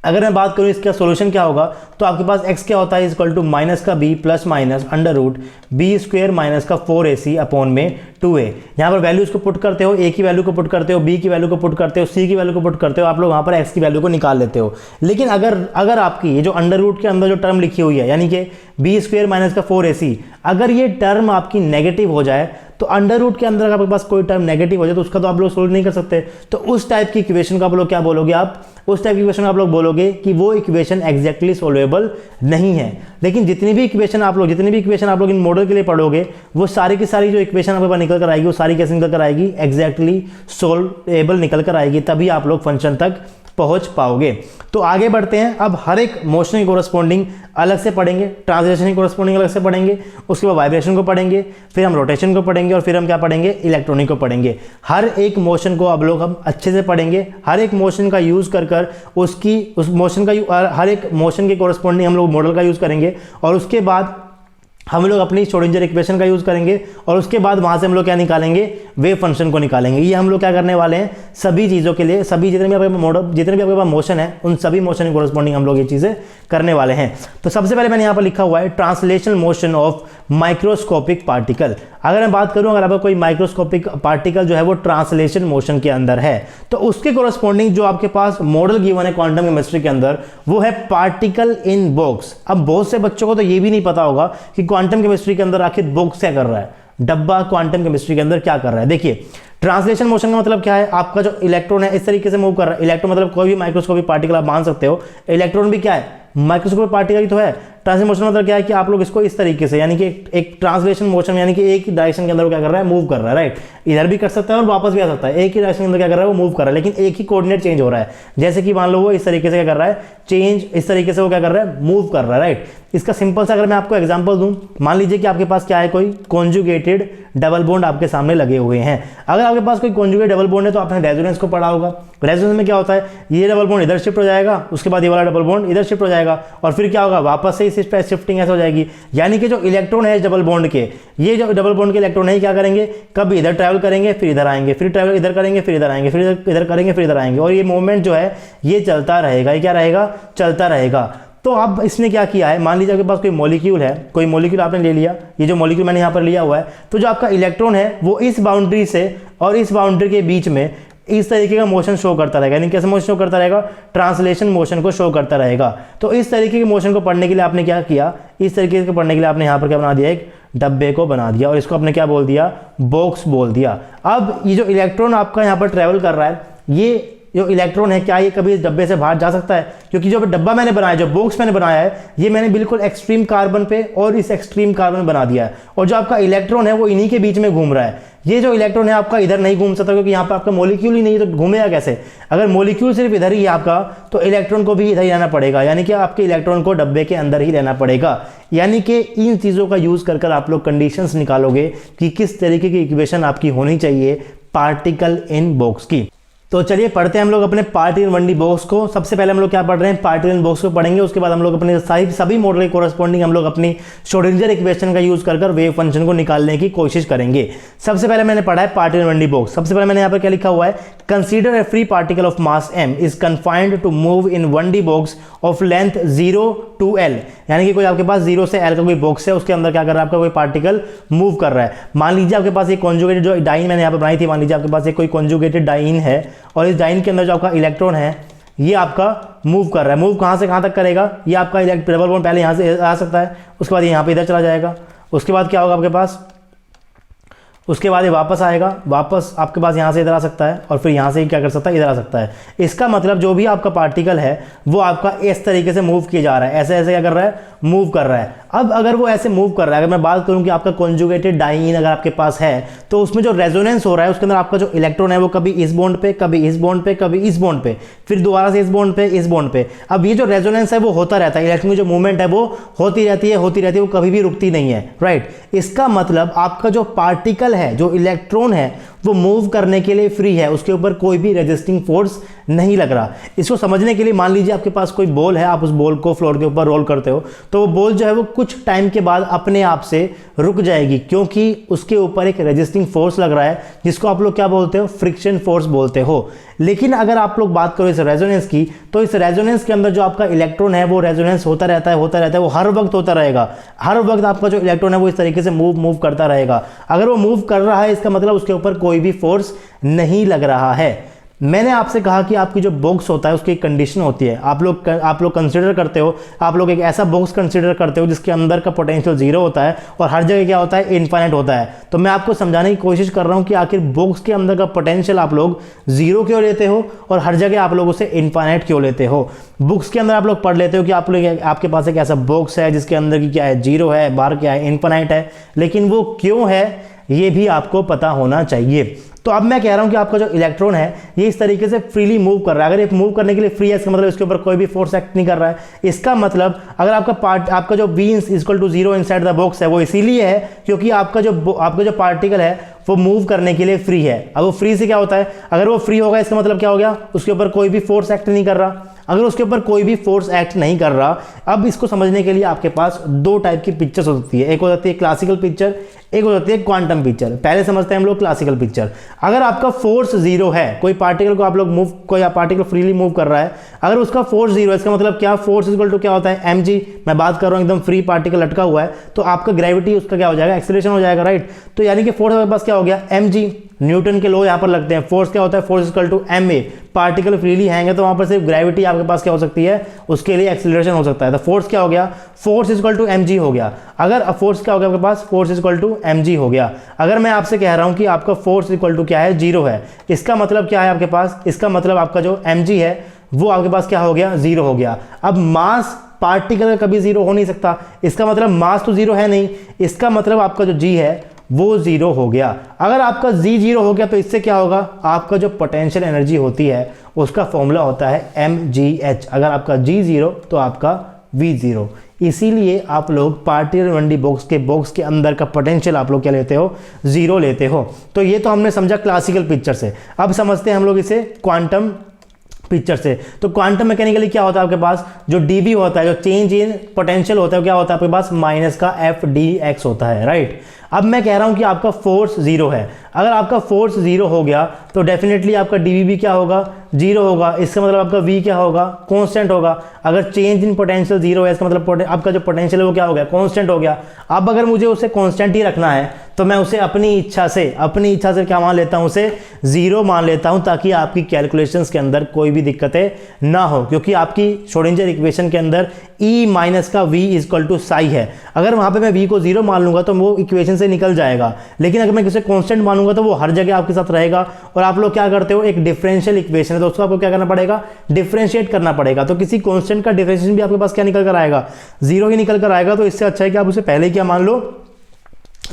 अगर मैं बात करूं इसका सॉल्यूशन क्या होगा तो आपके पास x क्या होता है, इक्वल टू माइनस का b plus minus under root b² minus का 4ac अपॉन में 2a। यहाँ पर वैल्यूज को पुट करते हो, a की वैल्यू को पुट करते हो, b की वैल्यू को पुट करते हो, c की वैल्यू को पुट करते हो, आप लोग वहाँ पर x की वैल्यू को निकाल लेते हो। लेकिन अगर आपकी ये जो अंडर रूट के अंदर जो टर्म लिखी हुई है, यानी कि b² माइनस का 4ac, अगर ये टर्म आपकी नेगेटिव हो जाए तो अंडर रूट के अंदर अगर आपके पास कोई टर्म नेगेटिव हो जाए तो उसका तो आप लोग सोल्व नहीं कर सकते। तो उस टाइप की इक्वेशन को आप लोग क्या बोलोगे, उस टाइप की इक्वेशन आप लोग बोलोगे कि वो इक्वेशन एग्जैक्टली सोल्वेबल नहीं है। लेकिन जितनी भी इक्वेशन आप लोग इन मॉडल के लिए पढ़ोगे, वो सारी की सारी जो इक्वेशन आपके पास निकल कर आएगी, वो सारी कैसे निकल कर आएगी, एग्जैक्टली सोल्वेबल निकल कर आएगी, तभी आप लोग फंक्शन तक पहुंच पाओगे। तो आगे बढ़ते हैं। अब हर एक मोशन की कोरस्पॉन्डिंग अलग से पढ़ेंगे, ट्रांसलेशन की कोरस्पॉन्डिंग अलग से पढ़ेंगे, उसके बाद वाइब्रेशन को पढ़ेंगे, फिर हम रोटेशन को पढ़ेंगे, और फिर हम क्या पढ़ेंगे, इलेक्ट्रॉनिक को पढ़ेंगे। हर एक मोशन को अब लोग हम अच्छे से पढ़ेंगे, हर एक मोशन का यूज कर उस मोशन का हर एक मोशन के कोरस्पॉन्डिंग हम लोग मॉडल का यूज करेंगे, और उसके बाद हम लोग अपनी श्रोडिंगर इक्वेशन का यूज करेंगे, और उसके बाद वहां से हम लोग क्या निकालेंगे, वेव फंक्शन को निकालेंगे। ये हम लोग क्या करने वाले हैं, सभी चीजों के लिए, सभी जितने भी आपके पास मोशन है, उन सभी मोशन के कोरस्पॉन्डिंग हम लोग ये चीजें करने वाले हैं। तो सबसे पहले मैंने यहाँ पर लिखा हुआ है translational motion of microscopic particle. अगर मैं बात करूं, अगर आपका कोई माइक्रोस्कोपिक पार्टिकल जो है वो ट्रांसलेशन मोशन के अंदर है, तो उसके कोरस्पॉन्डिंग जो आपके पास मॉडल गिवन है क्वांटम केमिस्ट्री के अंदर, वो है पार्टिकल इन बॉक्स। अब बहुत से बच्चों को तो ये भी नहीं पता होगा कि क्वांटम केमिस्ट्री के अंदर आखिर बॉक्स क्या कर रहा है, डब्बा क्वांटम केमिस्ट्री के अंदर क्या कर रहा है। देखिए, ट्रांसलेशन मोशन का मतलब क्या है, आपका जो इलेक्ट्रॉन है इस तरीके से मूव कर रहा है। इलेक्ट्रॉन मतलब कोई भी माइक्रोस्कोपिक पार्टिकल आप मान सकते हो, इलेक्ट्रॉन भी क्या है, माइक्रोस्कोपिक पार्टिकल ही तो है। ट्रांसलेशन मोशन मतलब क्या है कि आप लोग इसको इस तरीके से, यानी कि एक ट्रांसलेशन मोशन, यानी कि एक ही डायरेक्शन के अंदर वो क्या कर रहा है, मूव कर रहा है, राइट। इधर भी कर सकता है और वापस भी आ सकता है, एक ही डायरेक्शन के अंदर क्या कर रहा है, वो मूव कर रहा है, लेकिन एक ही कोऑर्डिनेट चेंज हो रहा है। जैसे कि मान लो वो इस तरीके से क्या कर रहा है, चेंज, इस तरीके से वो क्या कर रहा है, मूव कर रहा है, राइट। इसका सिंपल सा अगर मैं आपको एग्जांपल दूं, मान लीजिए कि आपके पास क्या है, कोई कॉन्जुगेटेड डबल बॉन्ड आपके सामने लगे हुए हैं। अगर आपके पास कोई कॉन्जुगेट डबल बॉन्ड है तो आपने रेजोनेंस को पढ़ा होगा। रेजोनेंस में क्या होता है, ये डबल बॉन्ड इधर शिफ्ट हो जाएगा, उसके बाद ये वाला डबल बॉन्ड इधर शिफ्ट हो जाएगा, और फिर क्या होगा, वापस से इस शिफ्टिंग ऐसे हो जाएगी। यानी कि जो इलेक्ट्रॉन है डबल बॉन्ड के, ये जो डबल बॉन्ड के इलेक्ट्रॉन है क्या करेंगे, कभी इधर ट्रैवल करेंगे, फिर इधर आएंगे, फिर ट्रैवल इधर करेंगे, फिर इधर आएंगे, फिर इधर करेंगे, फिर इधर आएंगे, और ये मूवमेंट जो है ये चलता रहेगा। ये क्या रहेगा, चलता रहेगा। तो अब इसने क्या किया है, मान लीजिए आपके पास कोई मॉलिक्यूल है, कोई मॉलिक्यूल आपने ले लिया, ये जो मॉलिक्यूल मैंने यहाँ पर लिया हुआ है, तो जो आपका इलेक्ट्रॉन है वो इस बाउंड्री से और इस बाउंड्री के बीच में इस तरीके का मोशन शो करता रहेगा। यानी कैसे मोशन शो करता रहेगा, ट्रांसलेशन मोशन को शो करता रहेगा। तो इस तरीके के मोशन को पढ़ने के लिए आपने क्या किया, इस तरीके से पढ़ने के लिए आपने यहाँ पर क्या बना दिया, एक डब्बे को बना दिया, और इसको आपने क्या बोल दिया, बॉक्स बोल दिया। अब ये जो इलेक्ट्रॉन आपका यहाँ पर ट्रेवल कर रहा है, ये जो इलेक्ट्रॉन है क्या ये कभी इस डब्बे से बाहर जा सकता है? क्योंकि जो डब्बा मैंने बनाया, जो बॉक्स मैंने बनाया है, ये मैंने बिल्कुल एक्सट्रीम कार्बन पे और इस एक्सट्रीम कार्बन बना दिया है, और जो आपका इलेक्ट्रॉन है वो इन्हीं के बीच में घूम रहा है। ये जो इलेक्ट्रॉन है आपका इधर नहीं घूम सकता, क्योंकि यहाँ पर आपका मॉलिक्यूल ही नहीं, तो घूमेगा कैसे? अगर मॉलिक्यूल सिर्फ इधर ही है आपका, तो इलेक्ट्रॉन को भी इधर ही रहना पड़ेगा, यानी कि आपके इलेक्ट्रॉन को डब्बे के अंदर ही रहना पड़ेगा। यानी कि इन चीज़ों का यूज़ कर आप लोग कंडीशंस निकालोगे कि किस तरीके की इक्वेशन आपकी होनी चाहिए पार्टिकल इन बॉक्स की। तो चलिए पढ़ते हैं हम लोग अपने पार्टिकल 1D बॉक्स को। सबसे पहले हम लोग क्या पढ़ रहे हैं, पार्टिकल बॉक्स को पढ़ेंगे, उसके बाद हम लोग अपने सभी मॉडल के कोरस्पॉन्डिंग हम लोग अपनी श्रोडिंगर इक्वेशन का यूज कर वेव फंक्शन को निकालने की कोशिश करेंगे। सबसे पहले मैंने पढ़ा है पार्टिकल 1D बॉक्स। सबसे पहले मैंने यहाँ पर क्या लिखा हुआ है, consider a free particle of mass m is confined to move in 1D box of length 0 to L, यानी कि कोई आपके पास 0 से L का कोई बॉक्स है, उसके अंदर क्या कर रहा है, आपका कोई पार्टिकल मूव कर रहा है। मान लीजिए आपके पास एक कॉन्जुगेटेड जो डाइन मैंने यहाँ पर बनाई थी, मान लीजिए आपके पास एक कोई कॉन्जुगेटेड डाइन है, और इस डाइन के अंदर जो आपका इलेक्ट्रॉन है ये आपका मूव कर रहा है। मूव कहाँ से कहाँ तक करेगा, ये आपका डबल बॉन्ड पहले यहाँ से आ सकता है, उसके बाद यहाँ पे इधर चला जाएगा, उसके बाद क्या होगा आपके पास, उसके बाद ये वापस आएगा, वापस आपके पास यहाँ से इधर आ सकता है, और फिर यहाँ से क्या कर सकता है, इधर आ सकता है। इसका मतलब जो भी आपका पार्टिकल है वो आपका इस तरीके से मूव किया जा रहा है, ऐसे ऐसे क्या कर रहा है, मूव कर रहा है। अब अगर वो ऐसे मूव कर रहा है, अगर मैं बात करूँ कि आपका कॉन्जुगेटेड डाइन अगर आपके पास है, तो उसमें जो रेजोनेंस हो रहा है उसके अंदर आपका जो इलेक्ट्रॉन है वो कभी इस बॉन्ड पे, कभी इस बॉन्ड पे, कभी इस बॉन्ड पे, फिर दोबारा से इस बॉन्ड पे, इस बॉन्ड पे। अब ये जो रेजोनेंस है वो होता रहता है, इलेक्ट्रॉन की जो मूवमेंट है वो होती रहती है, वो कभी भी रुकती नहीं है, राइट। इसका मतलब आपका जो पार्टिकल है, जो इलेक्ट्रॉन है, वो मूव करने के लिए फ्री है, उसके ऊपर कोई भी रेजिस्टिंग फोर्स नहीं लग रहा। इसको समझने के लिए मान लीजिए आपके पास कोई बॉल है, आप उस बॉल को फ्लोर के ऊपर रोल करते हो, तो वो बॉल जो है वो कुछ टाइम के बाद अपने आप से रुक जाएगी, क्योंकि उसके ऊपर एक रेजिस्टिंग फोर्स लग रहा है, जिसको आप लोग क्या बोलते हो, फ्रिक्शन फोर्स बोलते हो। लेकिन अगर आप लोग बात करो इस रेजोनेंस की, तो इस रेजोनेंस के अंदर जो आपका इलेक्ट्रॉन है वो रेजोनेंस होता रहता है, वो हर वक्त होता रहेगा। हर वक्त आपका जो इलेक्ट्रॉन है वो इस तरीके से मूव करता रहेगा। अगर वो मूव कर रहा है, इसका मतलब उसके ऊपर कोई भी फोर्स नहीं लग रहा है। मैंने आपसे कहा कि आपकी जो बॉक्स होता है उसकी एक कंडीशन होती है। आप लोग कंसीडर करते हो, आप लोग एक ऐसा बॉक्स कंसीडर करते हो जिसके अंदर का पोटेंशियल 0 होता है और हर जगह क्या होता है, इनफाइनाइट होता है। तो मैं आपको समझाने की कोशिश कर रहा हूं कि आखिर बॉक्स के अंदर का पोटेंशियल आप लोग 0 क्यों लेते हो और हर जगह आप लोग उसे इनफाइनाइट क्यों लेते हो। बुक्स के अंदर आप लोग पढ़ लेते हो कि आप लोग आपके पास एक ऐसा बॉक्स है जिसके अंदर की क्या है, 0 है, बाहर क्या है, इनफाइनाइट है, लेकिन वो क्यों है ये भी आपको पता होना चाहिए। तो अब मैं कह रहा हूं कि आपका जो इलेक्ट्रॉन है ये इस तरीके से फ्रीली मूव कर रहा है। अगर ये मूव करने के लिए फ्री है, इसका मतलब इसके ऊपर कोई भी फोर्स एक्ट नहीं कर रहा है। इसका मतलब अगर आपका जो V equal to 0 inside the box है वो इसीलिए है क्योंकि आपका जो पार्टिकल है वो मूव करने के लिए फ्री है। अब वो फ्री से क्या होता है, अगर वो फ्री होगा इसका मतलब क्या हो गया, उसके ऊपर कोई भी फोर्स एक्ट नहीं कर रहा। अगर उसके ऊपर कोई भी फोर्स एक्ट नहीं कर रहा, अब इसको समझने के लिए आपके पास दो टाइप की पिक्चर्स हो सकती है। एक हो जाती है क्लासिकल पिक्चर, एक हो जाती है क्वांटम पिक्चर। पहले समझते हैं हम लोग क्लासिकल पिक्चर। अगर आपका फोर्स 0 है, कोई पार्टिकल को आप लोग कोई पार्टिकल फ्रीली मूव कर रहा है, अगर उसका फोर्स 0 है, इसका मतलब क्या, फोर्स इक्वल टू क्या होता है, mg। मैं बात कर रहा हूं एकदम फ्री पार्टिकल लटका हुआ है, तो आपका ग्रेविटी उसका क्या हो जाएगा, एक्सेलरेशन हो जाएगा, राइट। तो यानी कि फोर्स हमारे पास क्या हो गया, mg। न्यूटन के लॉ यहां पर लगते हैं। फोर्स क्या होता है, force equal to ma। Particle freely हैंगे तो वहां पर सिर्फ ग्रेविटी आपके पास क्या हो सकती है, उसके लिए एक्सेलरेशन हो सकता है। तो फोर्स क्या हो गया, फोर्स इक्वल टू mg हो गया। अगर फोर्स क्या हो गया आपके पास, फोर्स इक्वल टू mg हो गया। अगर मैं आपसे कह रहा हूं कि आपका फोर्स इक्वल टू क्या है, 0 है, इसका मतलब क्या है आपके पास, इसका मतलब आपका जो mg है वो आपके पास क्या हो गया, 0 हो गया। अब मास पार्टिकल का कभी 0 हो नहीं सकता, इसका मतलब मास तो 0 है नहीं, इसका मतलब आपका जो g है वो 0 हो गया। अगर आपका g 0 हो गया तो इससे क्या होगा, आपका जो पोटेंशियल एनर्जी होती है उसका फॉर्मूला होता है mgh। अगर आपका g 0 तो आपका v 0। इसीलिए आप लोग पार्टिकल 1D बॉक्स के अंदर का पोटेंशियल आप लोग क्या लेते हो, 0 लेते हो। तो ये तो हमने समझा क्लासिकल पिक्चर से। अब समझते हैं हम लोग इसे क्वांटम पिक्चर से। तो क्वांटम मैकेनिकली क्या होता है आपके पास, जो dB होता है, जो चेंज इन पोटेंशियल होता है, क्या होता है आपके पास, माइनस का fdx होता है, राइट। अब मैं कह रहा हूं कि आपका फोर्स 0 है। अगर आपका फोर्स 0 हो गया तो डेफिनेटली आपका dV भी क्या होगा, 0 होगा। इसका मतलब आपका V क्या होगा, कांस्टेंट होगा। अगर चेंज इन पोटेंशियल 0 है, इसका मतलब आपका जो पोटेंशियल है वो क्या हो गया, कांस्टेंट हो गया। अब अगर मुझे उसे कांस्टेंट ही रखना है तो मैं उसे अपनी इच्छा से क्या मान लेता हूं, उसे 0 मान लेता हूं, ताकि आपकी कैलकुलेशंस के अंदर कोई भी दिक्कतें ना हो। क्योंकि आपकी श्रोडिंगर इक्वेशन के अंदर E माइनस का V इक्वल टू साई है। अगर वहां पे मैं V को 0 मान लूंगा तो वो इक्वेशन से से निकल जाएगा। लेकिन अगर मैं किसी कांस्टेंट मानूंगा तो वो हर जगह आपके साथ रहेगा। और आप लोग क्या करते हो, एक डिफरेंशियल इक्वेशन है तो उसको आपको क्या करना पड़ेगा, डिफरेंशिएट करना पड़ेगा। तो किसी कांस्टेंट का डिफरेंशिएशन भी आपके पास क्या निकल कर आएगा, 0 ही निकल कर आएगा। तो इससे अच्छा है कि आप उसे पहले क्या मान लो,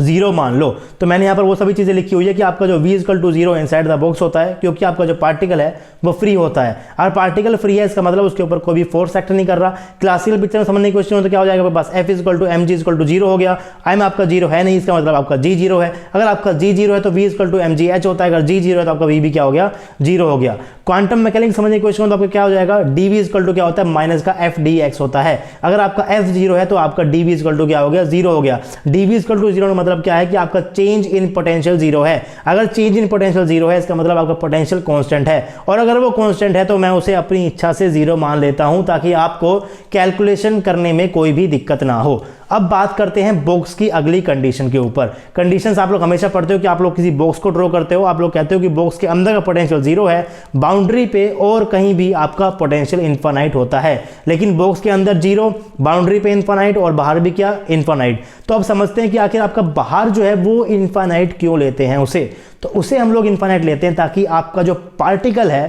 0 मान लो। तो मैंने यहाँ पर वो सभी चीज़ें लिखी हुई है कि आपका जो v equal to 0 inside the box होता है, क्योंकि आपका जो पार्टिकल है वो फ्री होता है। और पार्टिकल फ्री है इसका मतलब उसके ऊपर कोई भी फोर्स एक्ट नहीं कर रहा। क्लासिकल पिक्चर में समझने की क्वेश्चन हो तो क्या हो जाएगा आपके पास, f equal to mg equal to 0 हो गया। m आपका 0 है नहीं, इसका मतलब आपका g 0 है। अगर आपका g 0 है तो v equal to mg h होता है, अगर g 0 है तो आपका v भी क्या हो गया, 0 हो गया। क्वांटम मैकेनिक्स समझने की क्वेश्चन हो तो आपका क्या हो जाएगा, dv इक्वल टू क्या होता है, माइनस का f dx होता है। अगर आपका f 0 है तो आपका dv इक्वल टू क्या हो गया, 0 हो गया। dv इक्वल टू 0 का मतलब क्या है कि आपका चेंज इन पोटेंशियल 0 है। अगर चेंज इन पोटेंशियल 0 है इसका मतलब आपका पोटेंशियल कांस्टेंट है, और अगर वो कांस्टेंट है तो मैं उसे अपनी इच्छा से 0 मान लेता हूं ताकि आपको कैलकुलेशन करने में कोई भी दिक्कत ना हो। अब बात करते हैं बॉक्स की अगली कंडीशन के ऊपर। कंडीशंस आप लोग हमेशा पढ़ते हो कि आप लोग किसी बॉक्स को ड्रॉ करते हो, आप लोग कहते हो कि बॉक्स के अंदर का पोटेंशियल 0 है, बाउंड्री पे और कहीं भी आपका पोटेंशियल इनफाइनाइट होता है। लेकिन बॉक्स के अंदर 0, बाउंड्री पे इनफाइनाइट और बाहर भी क्या, इनफाइनाइट। तो अब समझते हैं कि आखिर आपका बाहर जो है वो इनफाइनाइट क्यों लेते हैं उसे। तो उसे हम लोग इनफाइनाइट लेते हैं ताकि आपका जो पार्टिकल है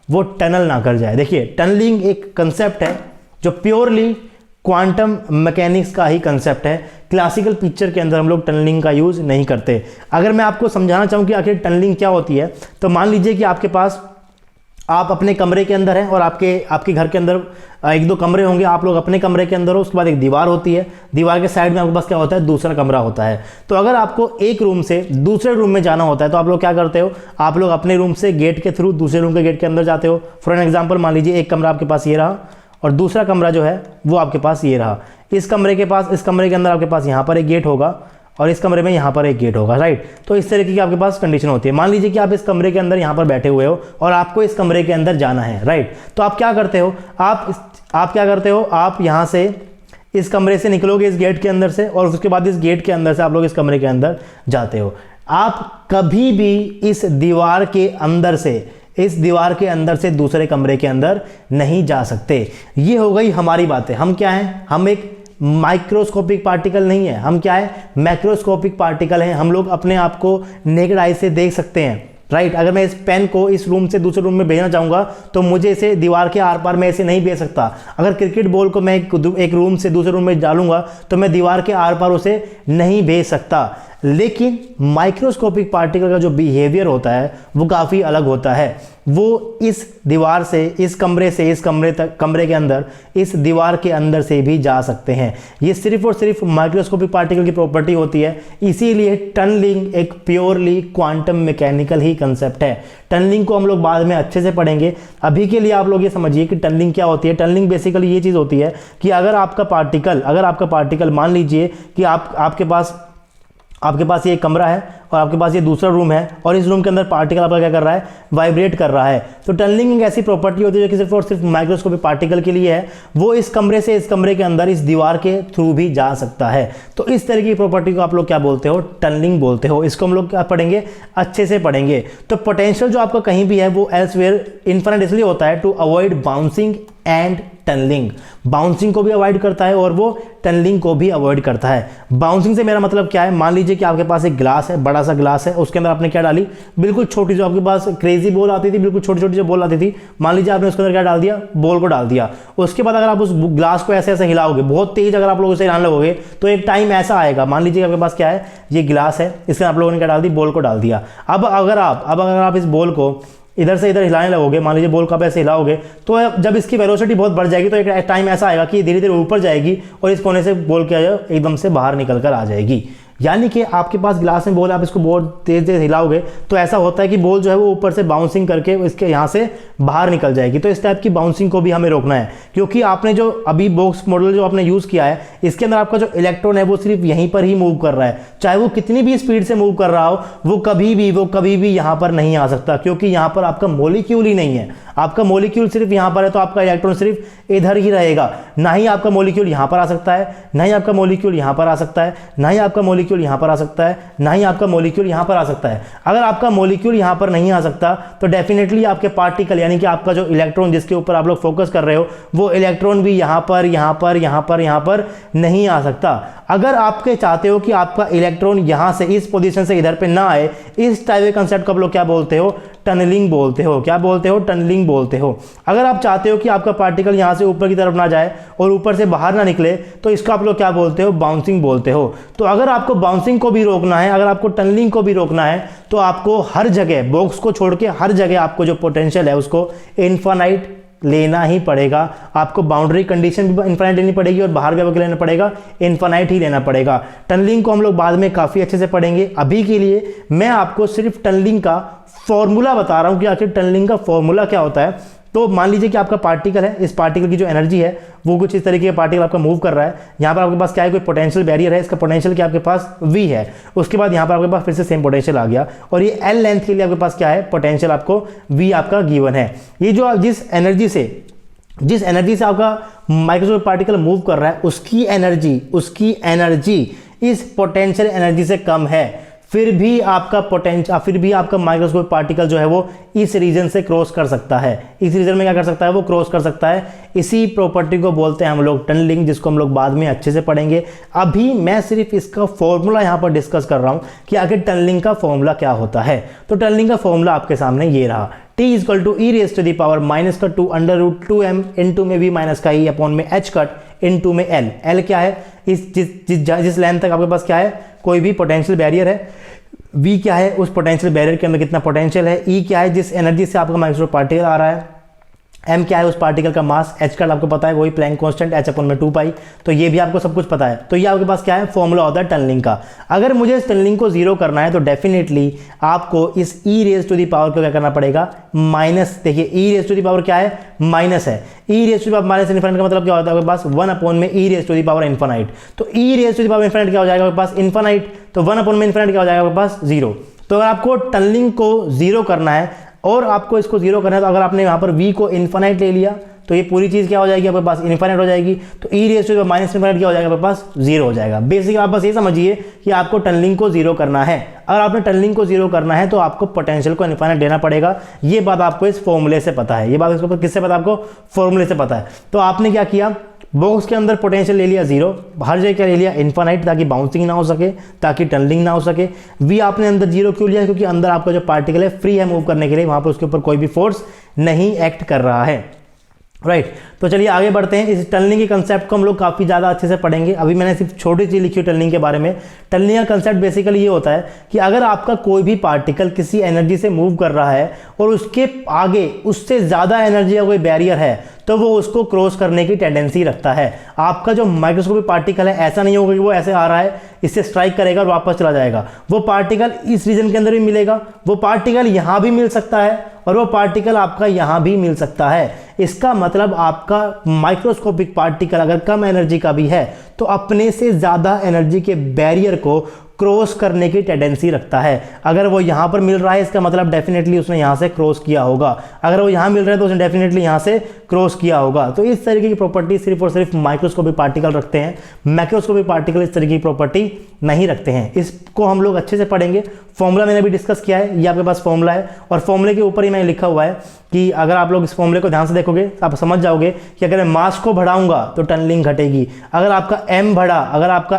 वो टनल ना कर जाए। देखिए टनलिंग एक कंसेप्ट है जो प्योरली क्वांटम मैकेनिक्स का ही कंसेप्ट है। क्लासिकल पिक्चर के अंदर हम लोग टनलिंग का यूज़ नहीं करते। अगर मैं आपको समझाना चाहूँ कि आखिर टनलिंग क्या होती है, तो मान लीजिए कि आपके पास, आप अपने कमरे के अंदर हैं और आपके घर के अंदर 1-2 कमरे होंगे, आप लोग अपने कमरे के अंदर हो, उसके बाद एक दीवार होती है, दीवार के साइड में आपके पास क्या होता है, दूसरा कमरा होता है। तो अगर आपको एक रूम से दूसरे रूम में जाना होता है तो आप लोग क्या करते हो, आप लोग अपने रूम से गेट के थ्रू दूसरे रूम के गेट के अंदर जाते हो। फॉर एन एग्जाम्पल मान लीजिए एक कमरा आपके पास ये रहा और दूसरा कमरा जो है वो आपके पास ये रहा। इस कमरे के अंदर आपके पास यहाँ पर एक गेट होगा और इस कमरे में यहाँ पर एक गेट होगा, राइट। तो इस तरीके की आपके पास कंडीशन होती है। मान लीजिए कि आप इस कमरे के अंदर यहाँ पर बैठे हुए हो और आपको इस कमरे के अंदर जाना है, राइट। तो आप क्या करते हो, आप यहाँ से इस कमरे से निकलोगे इस गेट के अंदर से, और उसके बाद इस गेट के अंदर से आप लोग इस कमरे के अंदर जाते हो। आप कभी भी इस दीवार के अंदर से दूसरे कमरे के अंदर नहीं जा सकते। ये हो गई हमारी बातें। हम क्या हैं, हम एक माइक्रोस्कोपिक पार्टिकल नहीं है, हम क्या है, मैक्रोस्कोपिक पार्टिकल हैं। हम लोग अपने आप को नेकेड आई से देख सकते हैं, राइट। अगर मैं इस पेन को इस रूम से दूसरे रूम में भेजना चाहूंगा तो मुझे इसे दीवार के आर पार में ऐसे नहीं भेज सकता। अगर क्रिकेट बॉल को मैं एक रूम से दूसरे रूम में डालूंगा तो मैं दीवार के आर पार उसे नहीं भेज सकता। लेकिन माइक्रोस्कोपिक पार्टिकल का जो बिहेवियर होता है वो काफ़ी अलग होता है। वो इस दीवार से, इस कमरे से इस कमरे के अंदर, इस दीवार के अंदर से भी जा सकते हैं। ये सिर्फ और सिर्फ माइक्रोस्कोपिक पार्टिकल की प्रॉपर्टी होती है। इसीलिए टनलिंग एक प्योरली क्वांटम मैकेनिकल ही कंसेप्ट है। टनलिंग को हम लोग बाद में अच्छे से पढ़ेंगे। अभी के लिए आप लोग ये समझिए कि टनलिंग क्या होती है। टनलिंग बेसिकली ये चीज़ होती है कि अगर आपका पार्टिकल मान लीजिए कि आपके पास ये एक कमरा है और आपके पास ये दूसरा रूम है और इस रूम के अंदर पार्टिकल आपका क्या कर रहा है, वाइब्रेट कर रहा है। तो टनलिंग एक ऐसी प्रॉपर्टी होती है जो कि सिर्फ और सिर्फ माइक्रोस्कोपिक पार्टिकल के लिए है। वो इस कमरे से इस कमरे के अंदर इस दीवार के थ्रू भी जा सकता है। तो इस तरह की प्रॉपर्टी को आप लोग क्या बोलते हो, टनलिंग बोलते हो। इसको हम लोग क्या पढ़ेंगे, अच्छे से पढ़ेंगे। तो पोटेंशियल जो आपका कहीं भी है वो एल्सवेयर इन्फिनिट इसलिए होता है to avoid bouncing and tunneling. Bouncing को भी अवॉइड करता है और वो टनलिंग को भी अवॉइड करता है। बाउंसिंग से मेरा मतलब क्या है, मान लीजिए कि आपके पास एक ग्लास है, बड़ा सा ग्लास है, उसके अंदर आपने क्या डाली, बिल्कुल छोटी, जो आपके पास क्रेजी बॉल आती थी, बिल्कुल छोटी छोटी जो बॉल आती थी, मान लीजिए आपने उसके अंदर क्या डाल दिया, बॉल को डाल दिया। उसके बाद अगर आप उस ग्लास को ऐसे ऐसे हिलाओगे, बहुत तेज अगर आप लोग उसे हिलाने लगोगे तो एक टाइम ऐसा आएगा, मान लीजिए आपके पास क्या है, ये गिलास है, इसमें आप लोगों ने क्या डाल दी, बॉल को डाल दिया। अब अगर आप इस बॉल को इधर से इधर हिलाने लगोगे, मान लीजिए बॉल को आप ऐसे हिलाओगे, तो जब इसकी वेलोसिटी बहुत बढ़ जाएगी तो एक टाइम ऐसा आएगा कि धीरे धीरे ऊपर जाएगी और इस कोने से बॉल क्या है, एकदम से बाहर निकल कर आ जाएगी। यानी कि आपके पास गिलास में बॉल, आप इसको बहुत तेज तेज हिलाओगे तो ऐसा होता है कि बॉल जो है वो ऊपर से बाउंसिंग करके इसके यहाँ से बाहर निकल जाएगी। तो इस टाइप की बाउंसिंग को भी हमें रोकना है, क्योंकि आपने जो अभी बॉक्स मॉडल जो आपने यूज़ किया है, इसके अंदर आपका जो इलेक्ट्रॉन है वो सिर्फ यहीं पर ही मूव कर रहा है। चाहे वो कितनी भी स्पीड से मूव कर रहा हो, वो कभी भी यहाँ पर नहीं आ सकता, क्योंकि यहाँ पर आपका मॉलिक्यूल ही नहीं है। आपका मॉलिक्यूल सिर्फ यहाँ पर है, तो आपका इलेक्ट्रॉन सिर्फ इधर ही रहेगा। ना ही आपका मॉलिक्यूल यहाँ पर आ सकता है, ना ही आपका मॉलिक्यूल यहाँ पर आ सकता है, ना ही आपका मॉलिक्यूल मॉलिक्यूल यहाँ पर आ सकता है, ना ही आपका मॉलिक्यूल यहाँ पर आ सकता है। अगर आपका मॉलिक्यूल यहाँ पर नहीं आ सकता तो डेफिनेटली आपके पार्टिकल यानी कि आपका जो इलेक्ट्रॉन जिसके ऊपर आप लोग फोकस कर रहे हो वो इलेक्ट्रॉन भी यहाँ पर नहीं आ सकता। अगर आपके चाहते हो कि आपका इलेक्ट्रॉन यहाँ से इस पोजीशन से इधर पे ना आए, इस टाइप के कंसेप्ट को आप लोग क्या बोलते हो, टनलिंग बोलते हो। क्या बोलते हो, टनलिंग बोलते हो। अगर आप चाहते हो कि आपका पार्टिकल यहाँ से ऊपर की तरफ ना जाए और ऊपर से बाहर ना निकले तो इसको आप लोग क्या बोलते हो, बाउंसिंग बोलते हो। तो अगर आपको बाउंसिंग को भी रोकना है, अगर आपको टनलिंग को भी रोकना है तो आपको हर जगह, बॉक्स को छोड़ के हर जगह आपको जो पोटेंशियल है उसको इनफाइनाइट लेना ही पड़ेगा। आपको बाउंड्री कंडीशन भी इनफाइनाइट लेनी पड़ेगी और बाहर भी आपको लेना पड़ेगा, इनफाइनाइट ही लेना पड़ेगा। टनलिंग को हम लोग बाद में काफ़ी अच्छे से पढ़ेंगे। अभी के लिए मैं आपको सिर्फ टनलिंग का फॉर्मूला बता रहा हूँ कि आखिर टनलिंग का फॉर्मूला क्या होता है। तो मान लीजिए कि आपका पार्टिकल है, इस पार्टिकल की जो एनर्जी है वो कुछ इस तरीके का पार्टिकल आपका मूव कर रहा है। यहाँ पर आपके पास क्या है, कोई पोटेंशियल बैरियर है, इसका पोटेंशियल क्या आपके पास v है। उसके बाद यहाँ पर आपके पास फिर से सेम पोटेंशियल आ गया और ये l लेंथ के लिए आपके पास क्या है, पोटेंशियल आपको v आपका गिवन है। ये जो जिस एनर्जी से आपका माइक्रोस्कोपिक पार्टिकल मूव कर रहा है उसकी एनर्जी इस पोटेंशियल एनर्जी से कम है, फिर भी आपका माइक्रोस्कोपिक पार्टिकल जो है वो इस रीजन से क्रॉस कर सकता है। इस रीजन में क्या कर सकता है, वो क्रॉस कर सकता है। इसी प्रॉपर्टी को बोलते हैं हम लोग टनलिंग, जिसको हम लोग बाद में अच्छे से पढ़ेंगे। अभी मैं सिर्फ इसका फॉर्मूला यहाँ पर डिस्कस कर रहा हूँ कि आखिर टनलिंग का फॉर्मूला क्या होता है। तो टनलिंग का फॉर्मूला आपके सामने ये रहा, T equal to e raise to the power minus का 2 अंडर रूट 2m इंटू में v माइनस का e अपॉन में h कट इंटू में l क्या है, जिस लेंथ तक आपके पास क्या है, कोई भी पोटेंशियल बैरियर है। v क्या है, उस पोटेंशियल बैरियर के अंदर कितना पोटेंशियल है। e क्या है, जिस एनर्जी से आपका माइक्रोस्कोपिक पार्टिकल आ रहा है। m क्या है, उस पार्टिकल का मास। h का आपको पता है वही प्लैंक कांस्टेंट h अपॉन में 2 पाई। तो ये भी आपको सब कुछ पता है। तो ये आपके पास क्या है, फॉर्मूला होता है टनलिंग का। अगर मुझे इस टनलिंग को जीरो करना है तो डेफिनेटली आपको इस e raise to the power को क्या करना पड़ेगा, माइनस। देखिए e raise to the power क्या है, माइनस है। e raise to the power minus infinite का मतलब क्या होता है आपके पास, 1 अपॉन में e raise to the power infinite. तो e raise to the power infinite क्या हो जाएगा आपके पास, इनफिनिट। तो 1 अपॉन में इनफिनिट क्या हो जाएगा आपके पास, 0। तो अगर आपको टनलिंग को जीरो करना है और आपको इसको जीरो करना है तो अगर आपने यहाँ पर v को इनफिनिट ले लिया तो ये पूरी चीज़ क्या हो जाएगी आपके पास, इनफिनिट हो जाएगी। तो e raise to the minus infinite क्या हो जाएगा आपके पास, 0 हो जाएगा। बेसिकली आप बस ये समझिए कि आपको टनलिंग को जीरो करना है। अगर आपने टनलिंग को जीरो करना है तो आपको पोटेंशियल को इनफिनिट देना पड़ेगा। ये बात आपको इस फॉर्मूले से पता है। ये बात इसको किससे पता है आपको, फॉर्मूले से पता है। तो आपने क्या किया, बॉक्स के अंदर पोटेंशियल ले लिया 0, हर जगह क्या ले लिया, इनफिनिट, ताकि बाउंसिंग ना हो सके, ताकि टनलिंग ना हो सके। v आपने अंदर 0 क्यों लिया, क्योंकि अंदर आपका जो पार्टिकल है फ्री है मूव करने के लिए, वहां पर उसके ऊपर कोई भी फोर्स नहीं एक्ट कर रहा है। राइट तो चलिए आगे बढ़ते हैं। इस टनलिंग के कंसेप्ट को हम लोग काफ़ी ज़्यादा अच्छे से पढ़ेंगे। अभी मैंने सिर्फ छोटी चीज़ लिखी है टनलिंग के बारे में। टनलिंग का कंसेप्ट बेसिकली ये होता है कि अगर आपका कोई भी पार्टिकल किसी एनर्जी से मूव कर रहा है और उसके आगे उससे ज़्यादा एनर्जी का कोई बैरियर है तो वो उसको क्रॉस करने की टेंडेंसी रखता है। आपका जो माइक्रोस्कोपिक पार्टिकल है ऐसा नहीं होगा कि वो ऐसे आ रहा है, इससे स्ट्राइक करेगा और वापस चला जाएगा। वो पार्टिकल इस रीजन के अंदर भी मिलेगा, वो पार्टिकल यहाँ भी मिल सकता है और वो पार्टिकल आपका यहाँ भी मिल सकता है। इसका मतलब आपका माइक्रोस्कोपिक पार्टिकल अगर कम एनर्जी का भी है तो अपने से ज़्यादा एनर्जी के बैरियर को क्रॉस करने की टेंडेंसी रखता है। अगर वो यहाँ पर मिल रहा है इसका मतलब डेफिनेटली उसने यहाँ से क्रॉस किया होगा, अगर वो यहाँ मिल रहा है तो उसने डेफिनेटली यहाँ से क्रॉस किया होगा। तो इस तरीके की प्रॉपर्टी सिर्फ और सिर्फ माइक्रोस्कोपिक पार्टिकल रखते हैं, मैक्रोस्कोपिक पार्टिकल इस तरीके की प्रॉपर्टी नहीं रखते हैं। इसको हम लोग अच्छे से पढ़ेंगे। फॉर्मूला मैंने अभी डिस्कस किया है, ये आपके पास फॉर्मूला है और फॉर्मूले के ऊपर ही मैंने लिखा हुआ है कि अगर आप लोग इस फॉर्मूले को ध्यान से देखोगे तो आप समझ जाओगे कि अगर मैं मास को बढ़ाऊंगा तो टनलिंग घटेगी, अगर आपका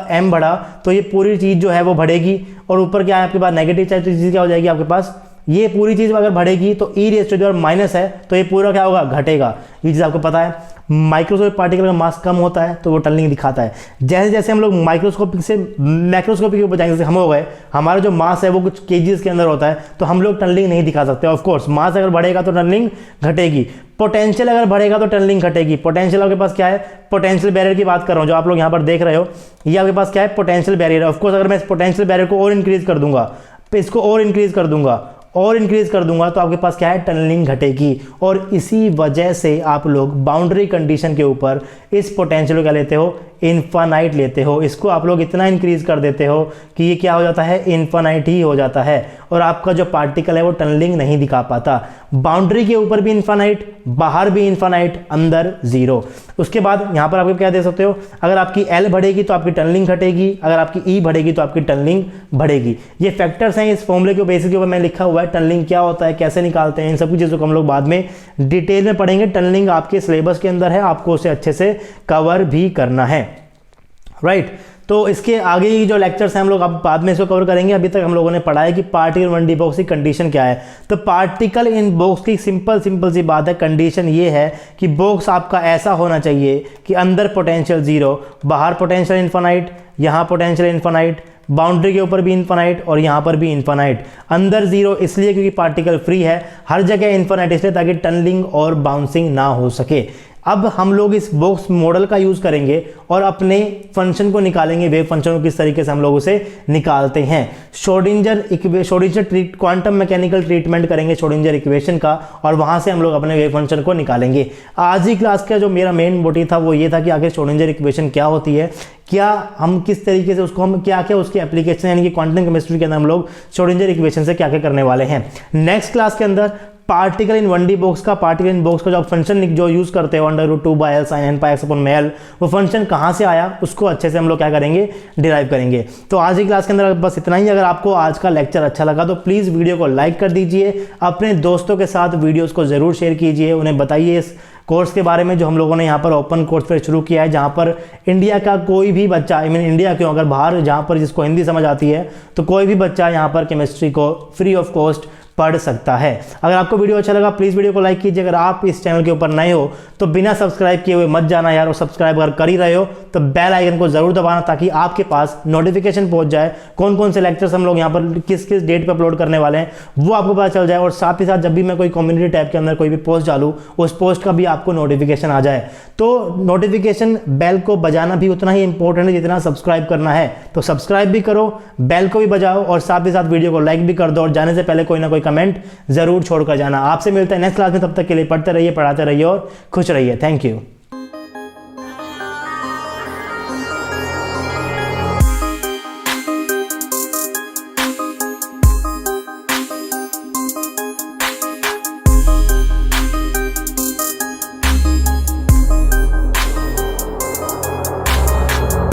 m बढ़ा तो ये पूरी चीज़ जो है वो बढ़ेगी और ऊपर क्या है आपके पास नेगेटिव चार्ज, तो चीज़ क्या हो जाएगी आपके पास, ये पूरी चीज़ अगर बढ़ेगी तो e raise to the power minus है तो ये पूरा क्या होगा, घटेगा। ये चीज़ आपको पता है। माइक्रोस्कोपिक पार्टिकल का मास कम होता है तो वो टनलिंग दिखाता है। जैसे जैसे हम लोग माइक्रोस्कोपिक से मैक्रोस्कोपिक के ऊपर जाएंगे, जैसे हम हो गए, हमारा जो मास है वो कुछ केजीज के अंदर होता है तो हम लोग टनलिंग नहीं दिखा सकते। ऑफ कोर्स मास अगर बढ़ेगा तो टनलिंग घटेगी, पोटेंशियल अगर बढ़ेगा तो टनलिंग घटेगी। पोटेंशियल आपके पास क्या है, पोटेंशियल बैरियर की बात कर रहा हूँ, जो आप लोग यहाँ पर देख रहे हो ये आपके पास क्या है, पोटेंशियल बैरियर। ऑफ कोर्स अगर मैं इस पोटेंशियल बैरियर को और इंक्रीज कर दूंगा, इसको और इंक्रीज कर दूंगा तो आपके पास क्या है, टनलिंग घटेगी। और इसी वजह से आप लोग बाउंड्री कंडीशन के ऊपर इस पोटेंशियल को क्या लेते हो, इन्फानाइट लेते हो, इसको आप लोग इतना इंक्रीज कर देते हो कि ये क्या हो जाता है, इन्फानाइट ही हो जाता है और आपका जो पार्टिकल है वो टनलिंग नहीं दिखा पाता। बाउंड्री के ऊपर भी इन्फानाइट, बाहर भी इन्फानाइट, अंदर जीरो। उसके बाद यहाँ पर आप क्या दे सकते हो, अगर आपकी एल बढ़ेगी तो आपकी टनलिंग घटेगी, अगर आपकी ई बढ़ेगी तो आपकी टनलिंग बढ़ेगी। ये फैक्टर्स हैं इस फॉर्मूले के बेसिस के ऊपर मैं लिखा हुआ है। टनलिंग क्या होता है, कैसे निकालते हैं, इन सब चीज़ों को हम लोग बाद में डिटेल में पढ़ेंगे। टनलिंग आपके सिलेबस के अंदर है, आपको उसे अच्छे से कवर भी करना है, राइट। तो इसके आगे की जो लेक्चर्स हैं हम लोग अब बाद में इसको कवर करेंगे। अभी तक हम लोगों ने पढ़ा है कि पार्टिकल इन 1D बॉक्स की कंडीशन क्या है। तो पार्टिकल इन बॉक्स की सिंपल सी बात है, कंडीशन ये है कि बॉक्स आपका ऐसा होना चाहिए कि अंदर पोटेंशियल जीरो, बाहर पोटेंशियल इन्फानाइट, यहाँ पोटेंशियल इन्फानाइट, बाउंड्री के ऊपर भी इन्फानाइट और यहाँ पर भी इन्फानाइट, अंदर जीरो इसलिए क्योंकि पार्टिकल फ्री है, हर जगह इन्फानाइट इसलिए ताकि टनलिंग और बाउंसिंग ना हो सके। अब हम लोग इस बॉक्स मॉडल का यूज करेंगे और अपने फंक्शन को निकालेंगे, वेव फंक्शन को किस तरीके से हम लोग उसे निकालते हैं। श्रोडिंजर क्वांटम मैकेनिकल ट्रीटमेंट करेंगे श्रोडिंजर इक्वेशन का और वहां से हम लोग अपने वेव फंक्शन को निकालेंगे। आज ही क्लास का जो मेरा मेन मोटिव था वो ये था कि आखिर श्रोडिंजर इक्वेशन क्या होती है, क्या हम किस तरीके से उसको हम क्या क्या उसकी एप्लीकेशन यानी कि क्वांटम केमिस्ट्री के अंदर हम लोग श्रोडिंजर इक्वेशन से क्या क्या करने वाले हैं। नेक्स्ट क्लास के अंदर पार्टिकल इन 1D बॉक्स का, पार्टिकल इन बॉक्स का जो फंक्शन जो यूज करते हैं √2/L sin n pi x upon l, वो फंक्शन कहाँ से आया उसको अच्छे से हम लोग क्या करेंगे, डिराइव करेंगे। तो आज की क्लास के अंदर बस इतना ही। अगर आपको आज का लेक्चर अच्छा लगा तो प्लीज़ वीडियो को लाइक कर दीजिए, अपने दोस्तों के साथ वीडियोस को ज़रूर शेयर कीजिए, उन्हें बताइए इस कोर्स के बारे में जो हम लोगों ने यहाँ पर ओपन कोर्स पर शुरू किया है, जहाँ पर इंडिया का कोई भी बच्चा, आई मीन इंडिया क्यों, अगर बाहर जहाँ पर जिसको हिंदी समझ आती है तो कोई भी बच्चा यहाँ पर केमिस्ट्री को फ्री ऑफ कॉस्ट पढ़ सकता है। अगर आपको वीडियो अच्छा लगा प्लीज़ वीडियो को लाइक कीजिए। अगर आप इस चैनल के ऊपर नए हो तो बिना सब्सक्राइब किए हुए मत जाना यार, और सब्सक्राइब अगर कर ही रहे हो तो बेल आइकन को जरूर दबाना ताकि आपके पास नोटिफिकेशन पहुंच जाए, कौन कौन से लेक्चर्स हम लोग यहाँ पर किस किस डेट पे अपलोड करने वाले हैं वो आपको पता चल जाए। और साथ ही साथ जब भी मैं कोई कम्युनिटी टैब के अंदर कोई भी पोस्ट डालूँ उस पोस्ट का भी आपको नोटिफिकेशन आ जाए। तो नोटिफिकेशन बेल को बजाना भी उतना ही इंपॉर्टेंट है जितना सब्सक्राइब करना है। तो सब्सक्राइब भी करो, बेल को भी बजाओ और साथ ही साथ वीडियो को लाइक भी कर दो और जाने से पहले कोई ना कोई कमेंट जरूर छोड़कर जाना। आपसे मिलता है नेक्स्ट क्लास में, तब तक के लिए पढ़ते रहिए, पढ़ाते रहिए और खुश रहिए। Thank you.